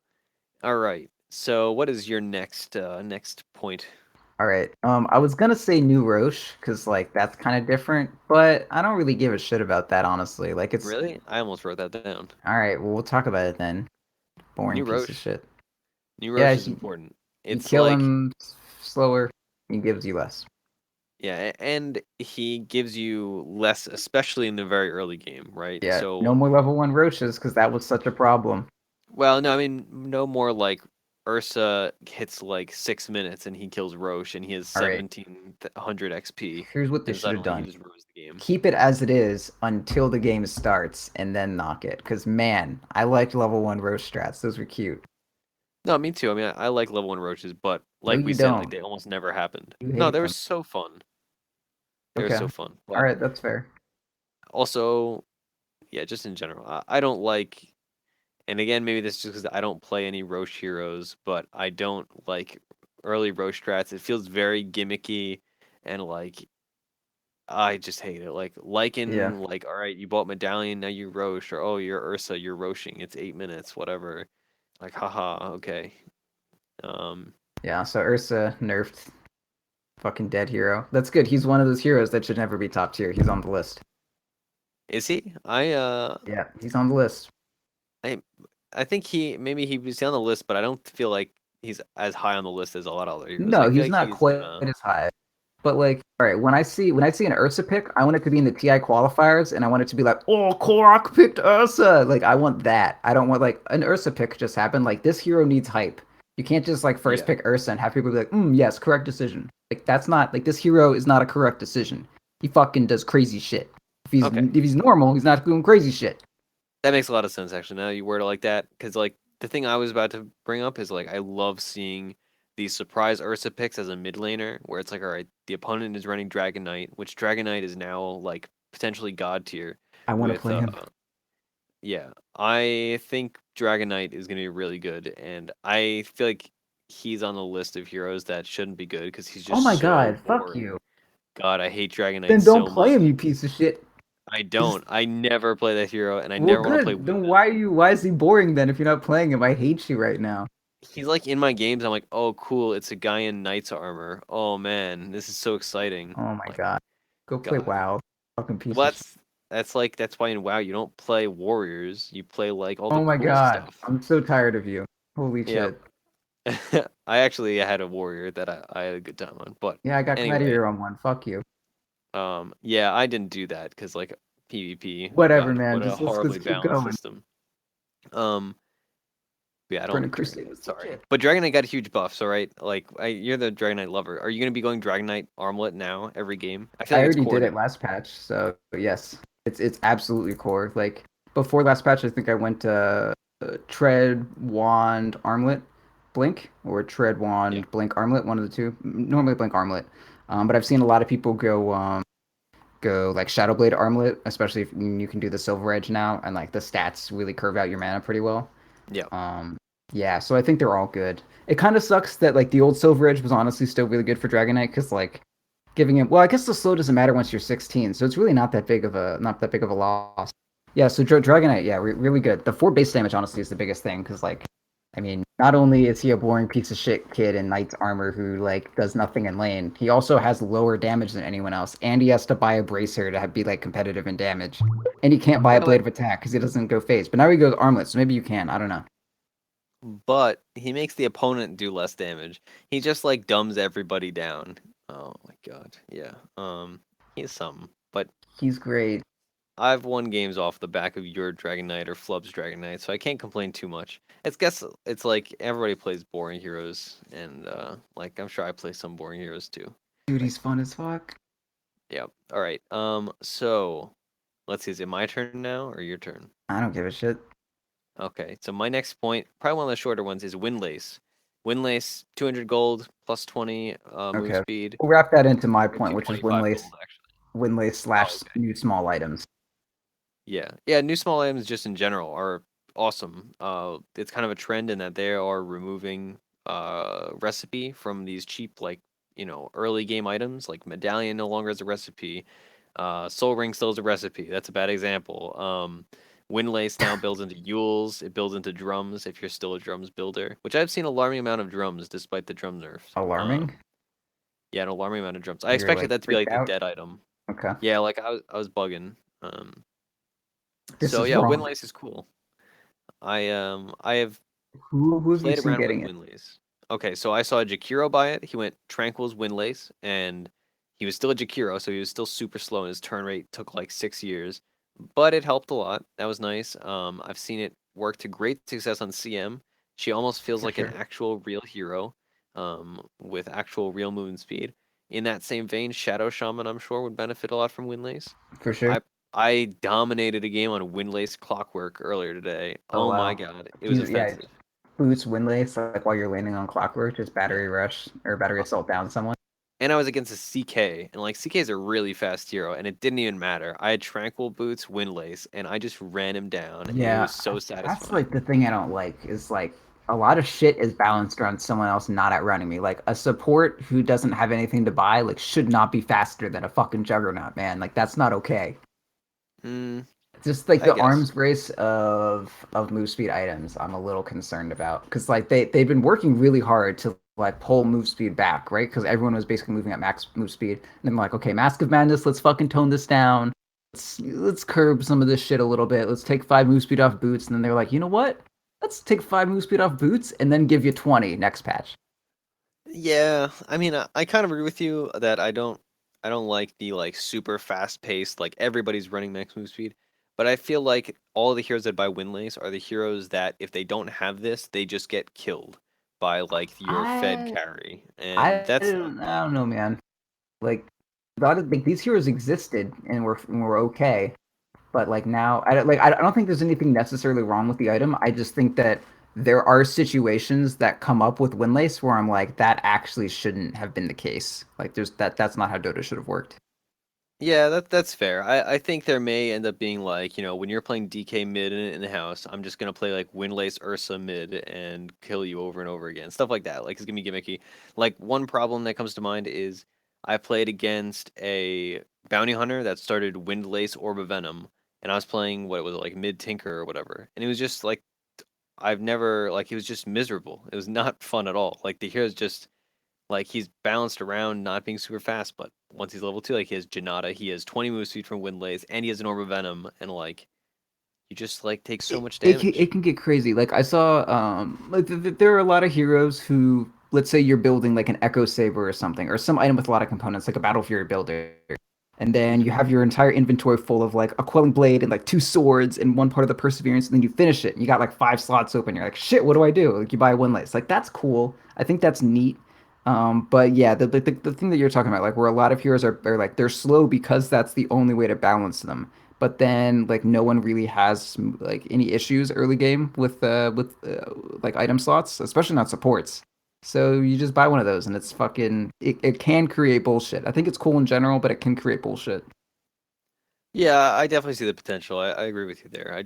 All right. So, what is your next point? All right. I was gonna say New Roche because like that's kind of different, but I don't really give a shit about that honestly. Like it's Really? I almost wrote that down. all right. Well, we'll talk about it then. Boring New piece of Roche. shit. New Yeah, Roche is important. you It's kill like, him slower, he gives you less. yeah, and he gives you less, especially in the very early game, right? Yeah, no So, more level one Roaches because that was such a problem. well, no, I mean, no more like Ursa hits like 6 minutes and he kills Roche and he has All right, 1700 XP, here's what they and should have suddenly he done. just ruins the game. Keep it as it is until the game starts and then knock it. Because, man, I liked level one roast strats. Those were cute. No, me too. I mean, I like level one roaches, but No, like we you said, like don't. they almost never happened. You No, hate they were them. so fun. They were Okay. so fun. All But right, that's fair. also, yeah, just in general, I don't like. And again, maybe this is just because I don't play any Roche heroes, but I don't like early Roche strats. It feels very gimmicky, and like I just hate it. Like Yeah. Lycan, like all right, you bought Medallion, now you Roche, or oh, you're Ursa, you're Roshing. It's 8 minutes, whatever. Like, haha, okay. Um, Yeah, so Ursa nerfed. Fucking dead hero. That's good. He's one of those heroes that should never be top tier. He's on the list. is he? Yeah, he's on the list. I I think maybe he was on the list, but I don't feel like he's as high on the list as a lot of other heroes. I No, feel he's like not he's quite gonna. as high. But like, all right, when I see an Ursa pick, I want it to be in the TI qualifiers, and I want it to be like, oh, Korok picked Ursa. Like, I want that. I don't want like an Ursa pick just happened. Like, this hero needs hype. You can't just like first Yeah. pick Ursa and have people be like, yes, correct decision. Like, that's not like this hero is not a correct decision. He fucking does crazy shit. Okay. If he's normal, he's not doing crazy shit. That makes a lot of sense actually. Now you word it like that, because like the thing I was about to bring up is like I love seeing these surprise Ursa picks as a mid laner, where it's like, all right, the opponent is running Dragon Knight, which Dragon Knight is now like potentially god tier. I want to With play him. yeah, I think Dragon Knight is gonna be really good, and I feel like he's on the list of heroes that shouldn't be good because he's Oh just my so god, fuck boring. you. God, I hate Dragon Knight Then don't so play him, much. you piece of shit. I Just don't. I never play that hero, and I well, never want to play good. with Then him. why is he boring then if you're not playing him? I hate you right now. He's like in my games. I'm like, oh, cool. It's a guy in knight's armor. Oh man, this is so exciting. Oh my Like, god. Go play God. WoW. Fucking piece Well, of shit. that's why in WoW you don't play warriors. You play like all the Oh my cool god. stuff. I'm so tired of you. Holy Yep. shit. I actually had a warrior that I had a good time on. But Yeah, I got anyway, Gladiator on one. Fuck you. yeah, I didn't do that because like PvP. Whatever, God, man. what a Just let's horribly keep balanced going. system. Um, yeah, I don't Burning like Crusade Dragonite. was the Sorry, shit. but Dragonite got huge buffs. All right, like you're the Dragonite lover. Are you gonna be going Dragonite Armlet now every game? I feel I like it's already core did now. it last patch, so yes, it's absolutely core. Like before last patch, I think I went Tread Wand Armlet Blink or Tread Yeah, Wand Blink Armlet, one of the two. Normally Blink Armlet, but I've seen a lot of people go like Shadowblade Armlet, especially if you can do the Silver Edge now, and like the stats really curve out your mana pretty well. yeah. Um, yeah, so I think they're all good. It kind of sucks that like the old Silver Edge was honestly still really good for Dragonite because like giving him well, I guess the slow doesn't matter once you're 16, so it's really not that big of a loss. Yeah, so Dragonite, yeah, really good. The four base damage honestly is the biggest thing because like, I mean, not only is he a boring piece of shit kid in Knight's armor who like does nothing in lane, he also has lower damage than anyone else, and he has to buy a bracer to be like competitive in damage, and he can't buy a Yeah, blade of attack because he doesn't go phase. But now he goes armlet, so maybe you can. I don't know. but he makes the opponent do less damage. He just like dumbs everybody down. Oh my god, yeah. He's something. But He's great. I've won games off the back of your Dragon Knight or Flub's Dragon Knight, so I can't complain too much. It's guess it's like everybody plays boring heroes, and like I'm sure I play some boring heroes too. Dude, he's fun as fuck. Yeah. All right. So let's see. Is it my turn now or your turn? I don't give a shit. Okay. So my next point, probably one of the shorter ones, is Windlace. Windlace, 200 gold, plus 20 move Okay. speed, We'll wrap that into my or point, which is 225 gold actually. Windlace Oh, slash okay. new small items. Yeah, yeah. New small items just in general are awesome. It's kind of a trend in that they are removing recipe from these cheap like early game items. Like medallion no longer has a recipe. Soul ring still has a recipe. That's a bad example. Windlace now builds into Yules. It builds into drums if you're still a drums builder, which I've seen alarming amount of drums despite the drum nerfs. Alarming? Yeah, an alarming amount of drums. I You're expected like that to be freaked like the out? dead item. Okay. Yeah, like I was bugging. Um, This so is yeah, wrong. Windlace is cool. I have Who have you played seen around with getting it? Windlace. Okay, so I saw Jakiro buy it. He went Tranquil's Windlace, and he was still a Jakiro, so he was still super slow, and his turn rate took like 6 years. But it helped a lot. That was nice. I've seen it work to great success on CM. She almost feels For like an sure. actual real hero, with actual real movement speed. In that same vein, Shadow Shaman, I'm sure, would benefit a lot from Windlace. For sure. I I dominated a game on Windlace Clockwork earlier today. Oh Oh my wow. god, it was He's yeah, offensive. boots Windlace like while you're landing on clockwork, just Yeah. battery rush or battery Uh, assault down someone. And I was against a CK, and like CK is a really fast hero, and it didn't even matter. I had Tranquil Boots, Windlace, and I just ran him down, and it Yeah, was so that's satisfying. like the thing I don't like is like a lot of shit is balanced around someone else not outrunning me. Like a support who doesn't have anything to buy like should not be faster than a fucking juggernaut, man. Like that's not okay. Mm, Just like I the guess. arms race of move speed items, I'm a little concerned about because like they've been working really hard to like pull move speed back, right? Because everyone was basically moving at max move speed, and I'm like, okay, Mask of Madness, let's fucking tone this down. Let's curb some of this shit a little bit. Let's take 5 move speed off boots, and then they're like, you know what? Let's take 5 move speed off boots, and then give you 20 next patch. Yeah, I mean, I kind of agree with you that I don't like the like super fast paced like everybody's running max move speed, but I feel like all the heroes that buy Windlace are the heroes that if they don't have this, they just get killed by like your Fed I carry, and I that's not don't, good. I don't know, man. Like a lot of like these heroes existed and were okay. But like now, I don't think there's anything necessarily wrong with the item. I just think that there are situations that come up with Windlace where I'm like, that actually shouldn't have been the case. Like there's that's not how Dota should have worked. Yeah, that's fair. I think there may end up being like, when you're playing DK mid in the house, I'm just gonna play like Windlace Ursa mid and kill you over and over again. Stuff like that. Like it's gonna be gimmicky. Like one problem that comes to mind is I played against a bounty hunter that started Windlace Orb of Venom, and I was playing what was it, like mid Tinker or whatever. And it was just like I've never like it was just miserable. It was not fun at all. Like the hero's just like he's balanced around not being super fast, but once he's level 2, like he has Janata, he has 20 move speed from Windlace, and he has an Orb of Venom, and like you just like take so it, much it can, damage. it can get crazy. Like I saw, like there are a lot of heroes who, let's say you're building like an Echo Saber or something, or some item with a lot of components, like a Battle Fury builder, and then you Hmm. have your entire inventory full of like a Quelling Blade and like two swords and one part of the Perseverance, and then you finish it, and you got like five slots open. You're like, shit, what do I do? Like you buy one lace. Like that's cool. I think that's neat. But yeah, the thing that you're talking about, like where a lot of heroes are like they're slow because that's the only way to balance them, but then like no one really has like any issues early game with like item slots, especially not supports. So you just buy one of those and it's fucking it can create bullshit. I think it's cool in general, but it can create bullshit. Yeah, I definitely see the potential. I agree with you there. I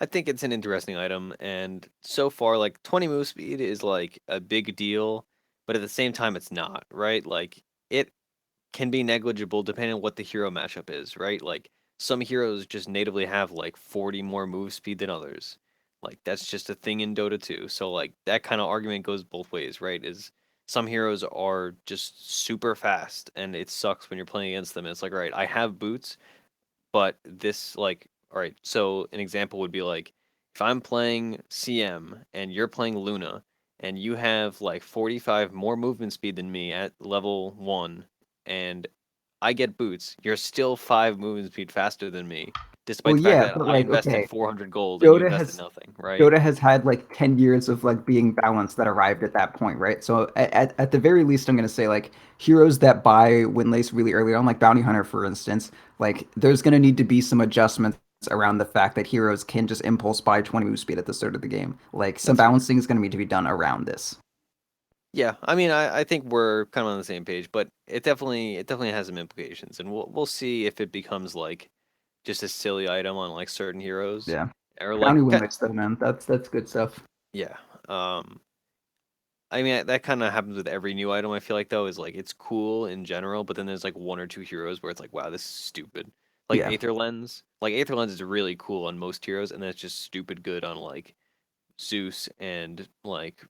think it's an interesting item, and so far, like 20 move speed is like a big deal, but at the same time, it's not, right? Like it can be negligible depending on what the hero matchup is, right? Like some heroes just natively have like 40 more move speed than others. Like that's just a thing in Dota 2. So like that kind of argument goes both ways, right? Is some heroes are just super fast and it sucks when you're playing against them. It's like, right, I have boots, but this like all right, so an example would be like if I'm playing CM and you're playing Luna and you have like 45 more movement speed than me at level 1 and I get boots, you're still 5 movement speed faster than me despite Well, the fact yeah, that but I like invested okay, 400 gold and you Dota invested has nothing, right? Dota has had like 10 years of like being balanced that arrived at that point, right? So at the very least, I'm gonna say like heroes that buy Windlace really early on, like Bounty Hunter, for instance, like there's gonna need to be some adjustments around the fact that heroes can just impulse buy 20 move speed at the start of the game. Like some That's fair. balancing is gonna need to be done around this. Yeah, I mean, I think we're kind of on the same page, but it definitely has some implications, and we'll see if it becomes like just a silly item on like certain heroes, Yeah. or Bounty like Windlace though, man. That's good stuff. yeah. I mean that kind of happens with every new item. I feel like though is like it's cool in general, but then there's like one or two heroes where it's like, wow, this is stupid. Like Yeah. Aether Lens, like Aether Lens is really cool on most heroes, and then it's just stupid good on like Zeus and like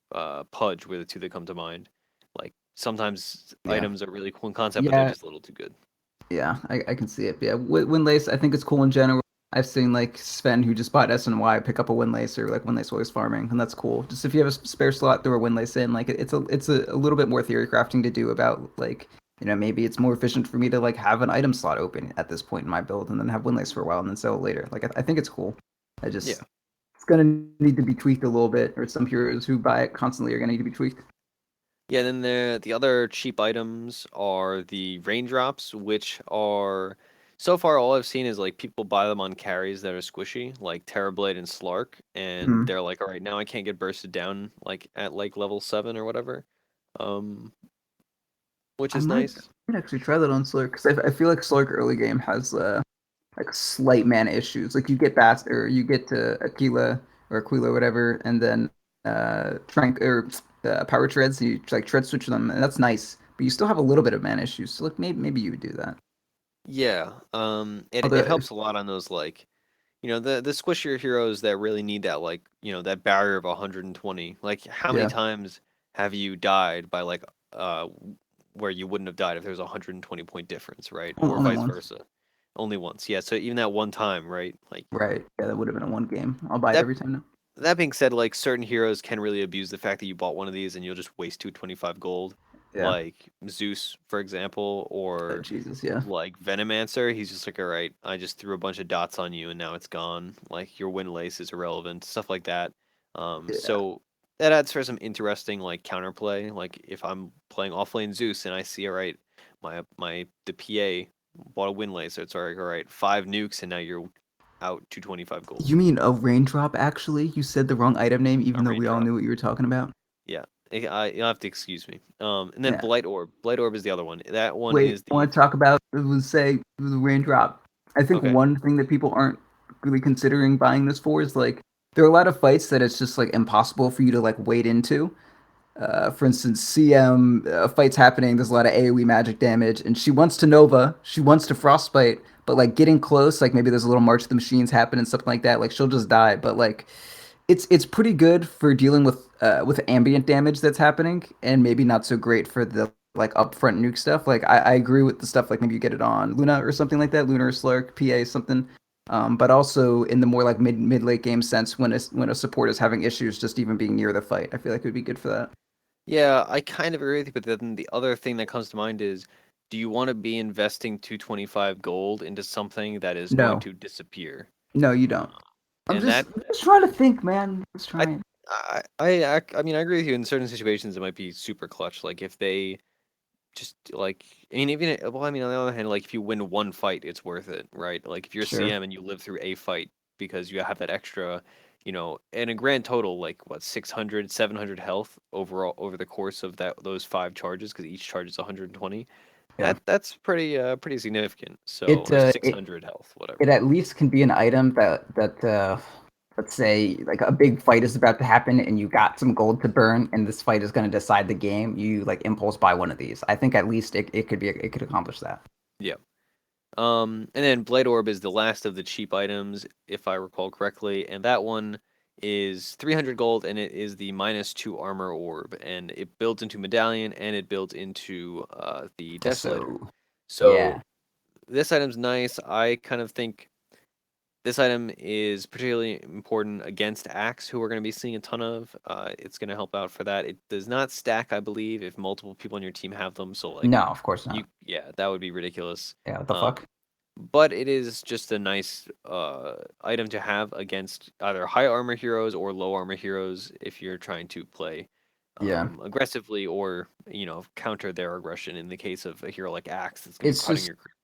Pudge were the two that come to mind. Like sometimes Yeah. items are really cool in concept, but they're Yeah. just a little too good. Yeah, I can see it. Yeah, Windlace, I think it's cool in general. I've seen like Sven who just bought SNY pick up a Windlace or like Windlace always farming, and that's cool. Just if you have a spare slot, throw a Windlace in. Like it's a little bit more theory crafting to do about like maybe it's more efficient for me to like have an item slot open at this point in my build and then have Windlace for a while and then sell it later. Like I think it's cool. I just Yeah. it's gonna need to be tweaked a little bit, or some heroes who buy it constantly are gonna need to be tweaked. Yeah, then the other cheap items are the raindrops, which are so far all I've seen is like people buy them on carries that are squishy, like Terrorblade and Slark, and Hmm. they're like, all right, now I can't get bursted down like at like level 7 or whatever, um, which I is might, nice. I might actually try that on Slurk because I feel like Slurk early game has like slight mana issues. Like you get Bast or you get to Aquila or Aquila, whatever, and then Trank or Power Treads. You like tread switch them, and that's nice. But you still have a little bit of mana issues. So like maybe you would do that. Yeah, it Although helps a lot on those like the squishier heroes that really need that like that barrier of 120. Like how many yeah, times have you died by like uh where you wouldn't have died if there was a 120 point difference, right? Or only vice once. versa. Only once. Yeah, so even that one time, right? Like Right. Yeah, that would have been a one game. I'll buy it that every time now. that being said, like certain heroes can really abuse the fact that you bought one of these and you'll just waste 225 gold. Yeah. Like Zeus, for example, or Jesus. Yeah. like Venomancer, he's just like, all right, I just threw a bunch of dots on you and now it's gone. Like your win lace is irrelevant, stuff like that. Yeah. So that adds for some interesting like counterplay. Like if I'm playing offlane Zeus and I see, all right, the PA bought a win lace, so it's all right, 5 nukes and now you're out 225 gold. You mean a raindrop? Actually, you said the wrong item name, A even though we all raindrop. knew what you were talking about. Yeah. You'll have to excuse me. And then Yeah. Blight Orb. Blight Orb is the other one. That one Wait, is I the want to talk about it was say the raindrop. I think okay. one thing that people aren't really considering buying this for is like there are a lot of fights that it's just like impossible for you to like wade into. For instance, CM fights happening. There's a lot of AOE magic damage, and she wants to Nova. She wants to Frostbite, but like getting close, like maybe there's a little March of the Machines happen and something like that. Like she'll just die. But like it's pretty good for dealing with ambient damage that's happening, and maybe not so great for the like upfront nuke stuff. Like I agree with the stuff like maybe you get it on Luna or something like that, Luna or Slark, PA something. But also in the more like mid late game sense, when a support is having issues, just even being near the fight, I feel like it would be good for that. Yeah, I kind of agree with you, but then the other thing that comes to mind is, do you want to be investing 225 gold into something that is going No, to disappear? no, you don't. And that I'm just trying to think, man. Just I trying. I mean, I agree with you. In certain situations, it might be super clutch. Like if they just like, I mean, even well, I mean, on the other hand, like if you win one fight, it's worth it, right? Like if you're a Sure. CM and you live through a fight because you have that extra, and a grand total like what 600, 700 health overall over the course of those five charges because each charge is 120. Yeah. That's pretty significant. So It or uh, it 600 health, it whatever. at least can be an item that let's say like a big fight is about to happen and you got some gold to burn and this fight is going to decide the game. You like impulse buy one of these. I think at least it could accomplish that. Yeah. And then Blade Orb is the last of the cheap items, if I recall correctly, and that one is 300 gold, and it is the -2 armor orb, and it builds into Medallion, and it builds into the Just Desolator. so So yeah. this item's nice. I kind of think this item is particularly important against Axe, who we're going to be seeing a ton of. It's going to help out for that. It does not stack, I believe, if multiple people on your team have them. So like No, of course not. yeah, that would be ridiculous. Yeah, what the Um, fuck? but it is just a nice item to have against either high armor heroes or low armor heroes if you're trying to play Yeah. aggressively or counter their aggression. In the case of a hero like Axe, that's going to be It's cutting just your creep.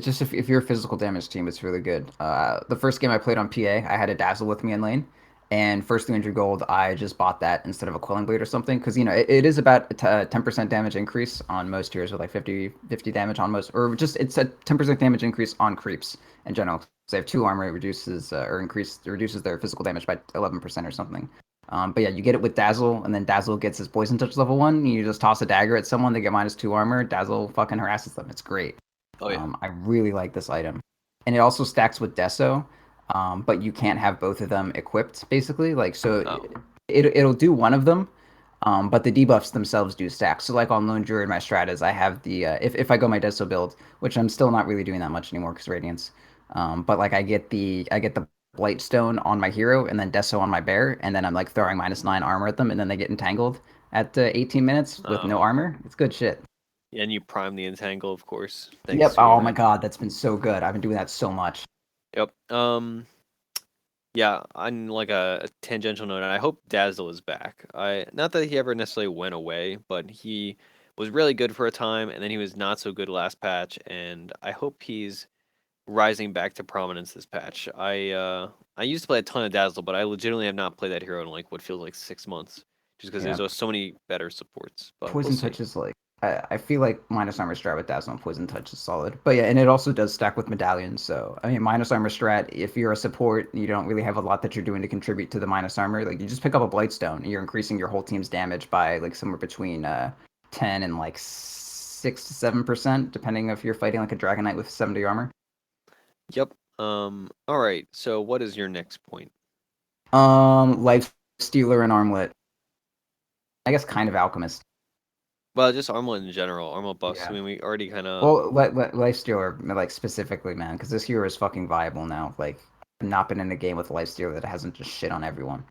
just if you're a physical damage team, it's really good. The first game I played on PA, I had a Dazzle with me in lane, and first 300 gold, I just bought that instead of a Quelling Blade or something, because it is about a 10% damage increase on most heroes with like 50 damage on most, or just it's a 10% damage increase on creeps in general. So they have two armor, it reduces reduces their physical damage by 11% or something. But yeah, you get it with Dazzle, and then Dazzle gets his Poison Touch level one. You just toss a dagger at someone, they get -2 armor. Dazzle fucking harasses them. It's great. Oh yeah. I really like this item, and it also stacks with Deso, but you can't have both of them equipped. Basically, like so, Oh. it'll do one of them, but the debuffs themselves do stack. So like on Lone Druid in my stratas, I have the if I go my Deso build, which I'm still not really doing that much anymore because Radiance, but like I get the Blightstone on my hero and then Deso on my bear, and then I'm like throwing -9 armor at them, and then they get entangled at 18 minutes with no Oh. armor. It's good shit. Yeah, and you prime the entangle, of course, thanks Yep. to your Oh my magic. god, that's been so good. I've been doing that so much. Yep. Yeah, on like a tangential note, I hope Dazzle is back. I not that he ever necessarily went away, but he was really good for a time, and then he was not so good last patch, and I hope he's rising back to prominence this patch. I used to play a ton of Dazzle, but I legitimately have not played that hero in like what feels like 6 months, just because Yeah. there's so many better supports. But we'll Poison see. touch is like I feel like minus armor strat with Dazzle and Poison touch is solid. But yeah, and it also does stack with medallions. So I mean minus armor strat, if you're a support, you don't really have a lot that you're doing to contribute to the minus armor. Like you just pick up a Blightstone and you're increasing your whole team's damage by like somewhere between 10 and like 6 to 7%, depending if you're fighting like a Dragon Knight with 70 armor. Yep. All right. So what is your next point? Life Stealer and Armlet. I guess kind of Alchemist. Well, just Armlet in general, Armlet buffs. I Yeah. mean, we already kind of. Well, Lifestealer, like specifically, man, because this hero is fucking viable now. Like, I've not been in a game with Lifestealer that hasn't just shit on everyone.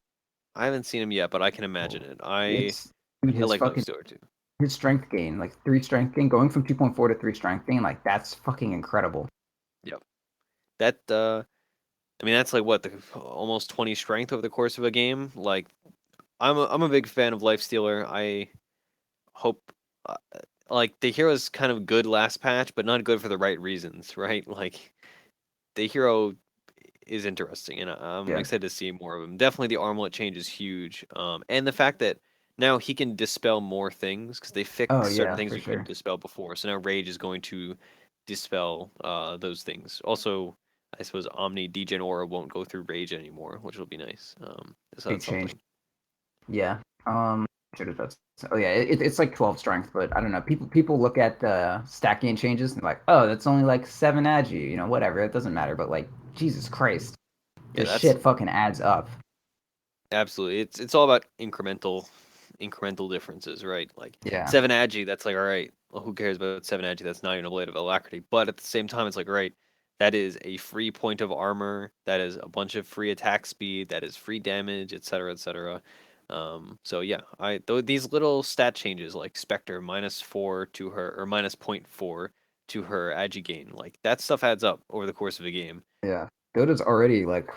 I haven't seen him yet, but I can Oh. imagine it. I It's dude, I his like fucking Lifestealer too. his strength gain, like 3 strength gain, going from 2.4 to 3 strength gain, like that's fucking incredible. Yep. That I mean that's like what the almost 20 strength over the course of a game. Like I'm a big fan of Lifestealer. I hope uh, like the hero's kind of good last patch, but not good for the right reasons, right? Like the hero is interesting, and I'm Yeah. excited to see more of him. Definitely, the armlet change is huge, and the fact that now he can dispel more things because they Oh fixed certain yeah, things for you couldn't sure. dispel before. So now rage is going to dispel those things. Also, I suppose Omni Degen Aura won't go through rage anymore, which will be nice. So Big that's change. something. Yeah. Should have that's oh yeah, it's like 12 strength, but I don't know. People look at the stat gain changes and they're like, oh, that's only like 7 agi, whatever. It doesn't matter. But like, Jesus Christ, Yeah, this that's shit fucking adds up. absolutely. It's all about incremental differences, right? Like Yeah. 7 agi, that's like all right. Well, who cares about 7 agi? That's not even a blade of alacrity. But at the same time, it's like all right. That is a free point of armor. That is a bunch of free attack speed. That is free damage, etc., etc. So yeah, these little stat changes like Spectre -4 to her or -0.4 to her agi gain, like that stuff adds up over the course of a game. Yeah. Dota's already like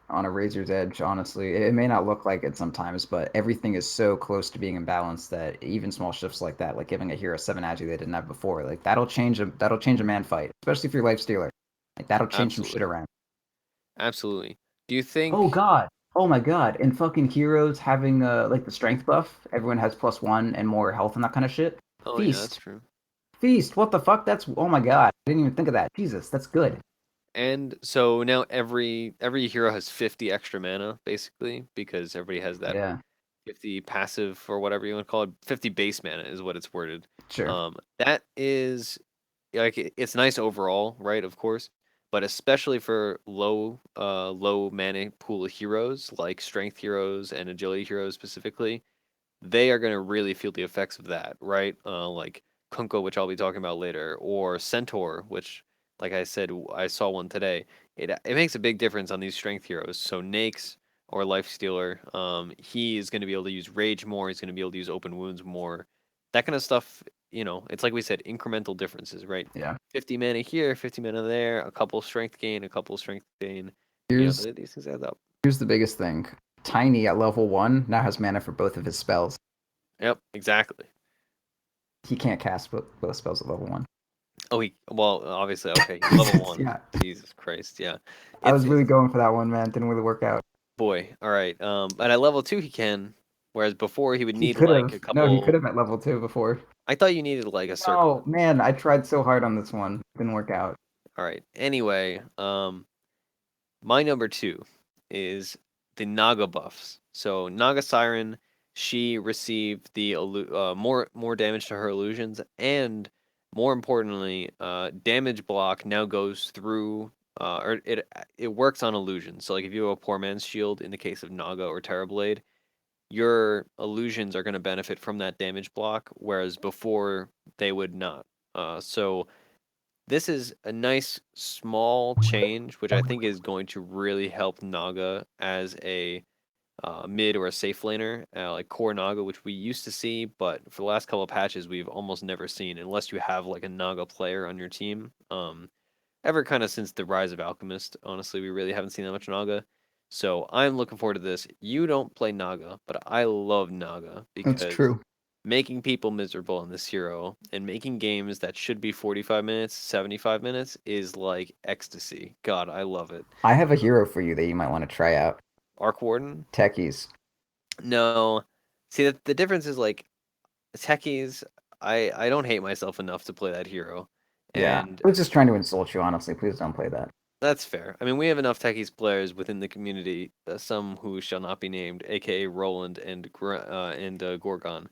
on a razor's edge, honestly. It may not look like it sometimes, but everything is so close to being imbalanced that even small shifts like that, like giving a hero 7 agi they didn't have before, like that'll change a man fight, especially if you're life stealer. Like that'll change some shit Absolutely, around. absolutely. Do you Oh think? god. Oh my god. And fucking heroes having like the strength buff, everyone has +1 and more health and that kind of shit. Oh yeah, that's Feast. true. Feast. What the fuck? That's oh my god. I didn't even think of that. Jesus, that's good. And so now every hero has 50 extra mana basically because everybody has that Yeah, 50 passive or whatever you want to call it. 50 base mana is what it's worded. sure. That is like it's nice overall, right? Of course, but especially for low mana pool heroes like strength heroes and agility heroes specifically, they are going to really feel the effects of that, right? Like Kunko, which I'll be talking about later, or Centaur, which, like I said, I saw one today. It makes a big difference on these strength heroes. So Nakes or Lifestealer, he is going to be able to use Rage more. He's going to be able to use Open Wounds more. That kind of stuff. It's like we said, incremental differences, right? Yeah. 50 mana here, 50 mana there, a couple strength gain, a couple strength gain. Here's These things add up. here's the biggest thing. Tiny at level 1 now has mana for both of his spells. Yep, exactly. He can't cast both spells at level 1. Oh, well, obviously, okay, he's level one. Yeah, Jesus Christ, yeah. I was It's really going for that one, man. Didn't really work out. boy, all right. But at level 2 he can, whereas before he would He need could like have. a No, he could couple. have at level 2 before. I thought you needed like a circle. No, man, I tried so hard on this one. Didn't work out. All right. Anyway, my number two is the Naga buffs. So Naga Siren, she received the more damage to her illusions, and more importantly, damage block now goes through or it works on illusions. So like if you have a poor man's shield in the case of Naga or Terrorblade, your illusions are going to benefit from that damage block, whereas before they would not. So this is a nice small change, which I think is going to really help Naga as a mid or a safe laner, like core Naga, which we used to see, but for the last couple of patches, we've almost never seen, unless you have like a Naga player on your team. Ever kind of since the rise of Alchemist, honestly, we really haven't seen that much Naga. So I'm looking forward to this. You don't play Naga, but I love Naga That's because true. making people miserable in this hero and making games that should be 45 minutes, 75 minutes is like ecstasy. God, I love it. I have a hero for you that you might want to try out. Arc Warden? Techies. No. See, the difference is like techies. I don't hate myself enough to play that hero, Yeah. and I was just trying to insult you, honestly. Please don't play that. that's fair. I mean, we have enough techies players within the community, some who shall not be named, aka Roland and Gorgon.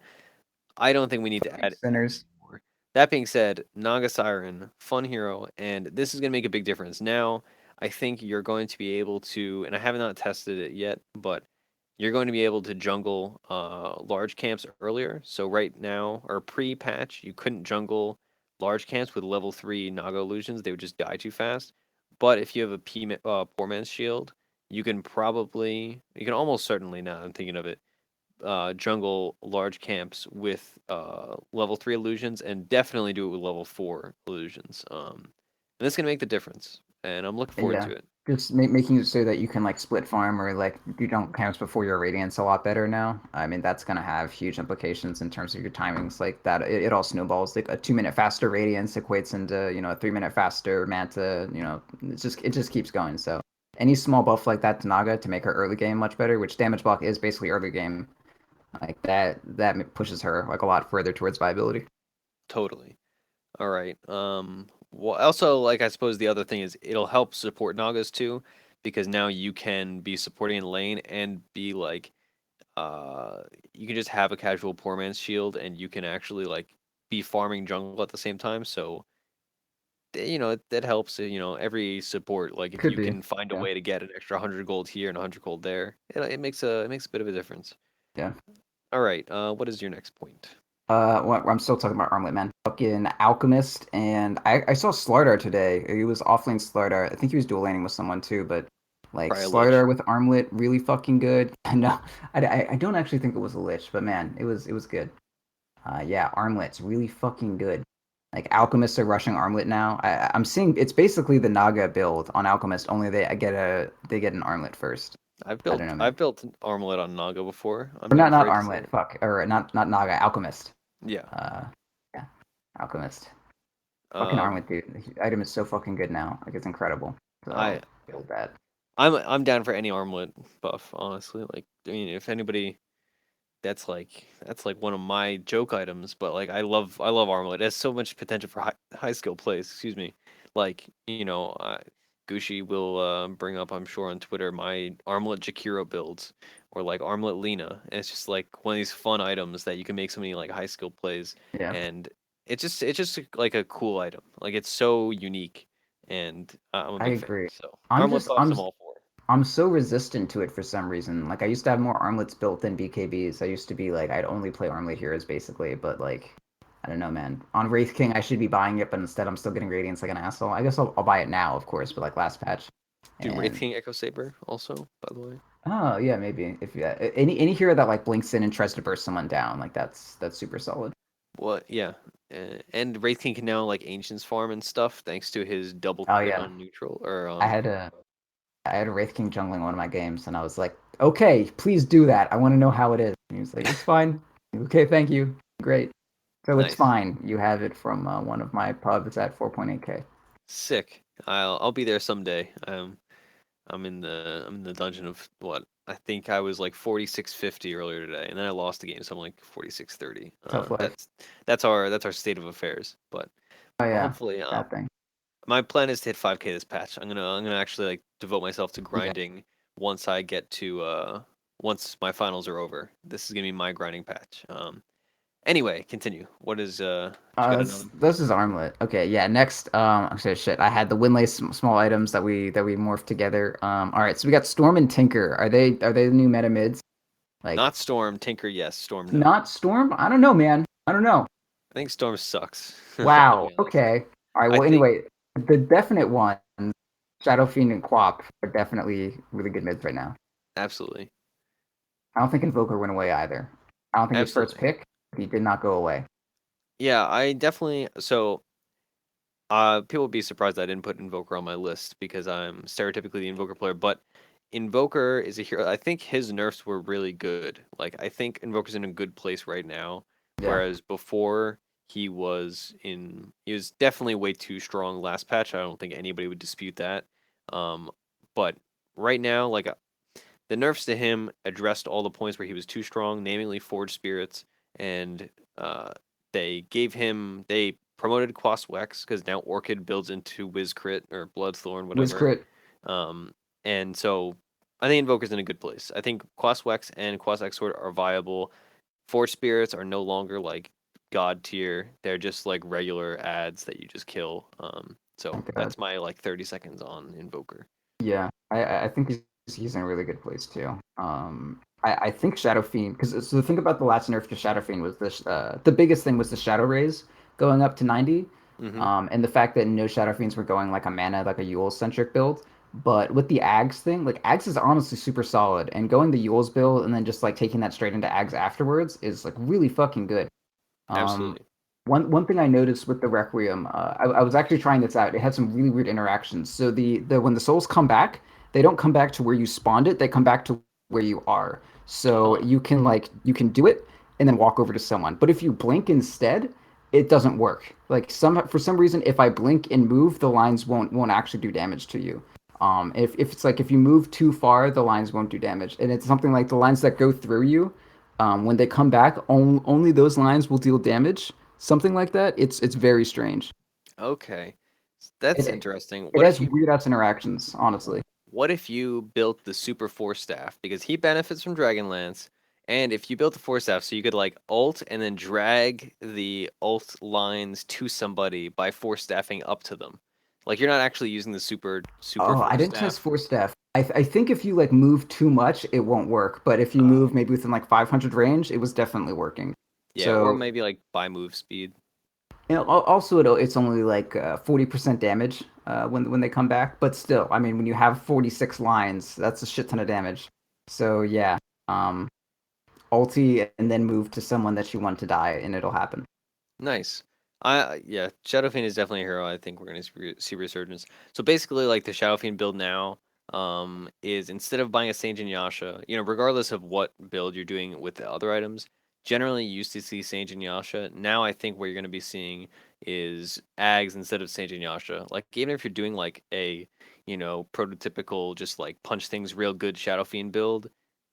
I don't think we need to Fucking add sinners. more. That being said, Naga Siren, fun hero, and this is going to make a big difference. Now, I think you're going to be able to, and I have not tested it yet, but you're going to be able to jungle large camps earlier. So right now, or pre-patch, you couldn't jungle large camps with level 3 Naga illusions. They would just die too fast. But if you have a poor man's shield, you can almost certainly, now I'm thinking of it, jungle large camps with level 3 illusions, and definitely do it with level 4 illusions. And this is gonna make the difference, and I'm looking forward Yeah. to it. Just making it so that you can like split farm or like you don't camps before your radiance a lot better now. I mean, that's gonna have huge implications in terms of your timings. Like that, it all snowballs. Like a 2 minute faster radiance equates into a 3 minute faster manta. It just keeps going. So any small buff like that to Naga to make her early game much better, which damage block is basically early game, like that pushes her like a lot further towards viability. Totally. All right. Well, also, like I suppose the other thing is it'll help support Nagas too, because now you can be supporting in lane and be like, you can just have a casual poor man's shield, and you can actually like be farming jungle at the same time. So that helps. Every support, like if Could you be, can find a yeah, way to get an extra 100 gold here and 100 gold there, it makes a bit of a difference. yeah. All right. What is your next point? I'm still talking about Armlet, man. Fucking Alchemist, and I saw Slardar today. He was offlane Slardar. I think he was dual laning with someone too, but like Probably a lich. Slardar with Armlet, really fucking good. No, I don't actually think it was a lich, but man, it was good. Yeah, Armlet's really fucking good. Like Alchemists are rushing Armlet now. I'm seeing it's basically the Naga build on Alchemist, only they get an Armlet first. I don't know, man. I've built an armlet on Naga before. I'm Or not not afraid to say Armlet, it. fuck, or not Naga, Alchemist. Yeah. Uh, yeah, Alchemist. Fucking Um, Armlet, dude. The item is so fucking good now. Like it's incredible. So I build that. I'm down for any armlet buff, honestly. Like, I mean, if anybody, that's like one of my joke items. But like, I love armlet. It has so much potential for high skill plays. Excuse me. Like, Gucci will bring up, I'm sure, on Twitter my armlet Jakiro builds or like armlet Lena, and it's just like one of these fun items that you can make so many like high skill plays, Yeah, and it's just like a cool item. Like it's so unique, and I'm a I big fan. agree. So I'm armlet just buffs, I'm all for. I'm so resistant to it for some reason. Like I used to have more armlets built than BKBs. I used to be like I'd only play armlet heroes basically, but like I don't know, man. On Wraith King I should be buying it, but instead I'm still getting radiance like an asshole. I guess I'll buy it now, of course, but like last patch. Do Wraith And King Echo Saber also, by the way. oh yeah, maybe if yeah, any hero that like blinks in and tries to burst someone down, like that's super solid. What? Yeah, and Wraith King can now like Ancients farm and stuff thanks to his double Oh crit yeah, on neutral or I on. had a I had a Wraith King jungling one of my games, and I was like, okay, please do that. I want to know how it is. And he was like, it's fine. Okay, thank you. Great. So it's Nice. fine. You have it from one of my pubs at 4.8K. Sick. I'll be there someday. I'm in the dungeon of what? I think I was like 4650 earlier today, and then I lost the game, so I'm like 4630. Tough life. That's our state of affairs. But Oh yeah, hopefully, that thing. my plan is to hit 5K this patch. I'm gonna actually like devote myself to Yeah. grinding once I get to once my finals are over. This is gonna be my grinding patch. Anyway, continue. What is you got This another? this is Armlet. Okay, yeah. Next, actually, shit. I had the Winlay small items that we morphed together. All right. So we got Storm and Tinker. Are they the new meta mids? Like, Not Storm, Tinker, yes. Storm, no. not Storm? I don't know, man. I don't know. I think Storm sucks. I'll Wow. be honest. Okay. All right. I Well, think anyway, the definite ones, Shadow Fiend and Quap, are definitely really good mids right now. absolutely, I don't think Invoker went away either. I don't think he was first absolutely. pick, but he did not go away. Yeah, I definitely. So, people would be surprised I didn't put Invoker on my list because I'm stereotypically the Invoker player. But Invoker is a hero. I think his nerfs were really good. Like I think Invoker's in a good place right now, Yeah. whereas before he was definitely way too strong last patch. I don't think anybody would dispute that. Um, but right now, like the nerfs to him addressed all the points where he was too strong, namely Forge Spirits, and uh, they promoted Quas Wex because now Orchid builds into Wiz Crit or Bloodthorn, Wiz whatever. crit. Um, and so I think Invoker's in a good place. I think Quas Wex and Quas Exort are viable. Forge Spirits are no longer like god tier; they're just like regular ads that you just kill. So Okay. that's my like 30 seconds on Invoker. Yeah, I think he's in a really good place too. I think Shadow Fiend because so the thing about the last nerf to Shadow Fiend was the biggest thing was the Shadow Rays going up to 90, Mm-hmm. and the fact that no Shadow Fiends were going like a mana like a Yule centric build. But with the Ags thing, like Ags is honestly super solid, and going the Yule's build and then just like taking that straight into Ags afterwards is like really fucking good. Um, Absolutely. one thing I noticed with the Requiem, I was actually trying this out. It had some really weird interactions. So the when the souls come back, they don't come back to where you spawned it. They come back to where you are. So Huh. you can do it and then walk over to someone. But if you blink instead, it doesn't work. Like for some reason, if I blink and move, the lines won't actually do damage to you. If it's like if you move too far, the lines won't do damage, and it's something like the lines that go through you when they come back, only those lines will deal damage. Something like that. It's very strange. Okay. That's It interesting. it has weird ass interactions, honestly. What if you built the Super Force Staff? Because he benefits from Dragonlance. And if you built the Force Staff so you could like ult and then drag the ult lines to somebody by Force Staffing up to them. Like you're not actually using the super Oh, I Force didn't test Staff. force staff. I think if you like move too much, it won't work. But if you Oh. move maybe within like 500 range, it was definitely working. Yeah, or So maybe like buy move speed. also it's only like 40% damage when they come back, but still, I mean, when you have 46 lines, that's a shit ton of damage. So yeah, um, ulti and then move to someone that you want to die, and it'll happen. Nice. Yeah, Shadow Fiend is definitely a hero. I think we're gonna see resurgence. So basically, like the Shadow Fiend build now, is instead of buying a Sage and Yasha, regardless of what build you're doing with the other items, generally you used to see Sage and Yasha. Now I think what you're gonna be seeing is Ags instead of Sage and Yasha. Like even if you're doing like a, prototypical just like punch things real good Shadow Fiend build,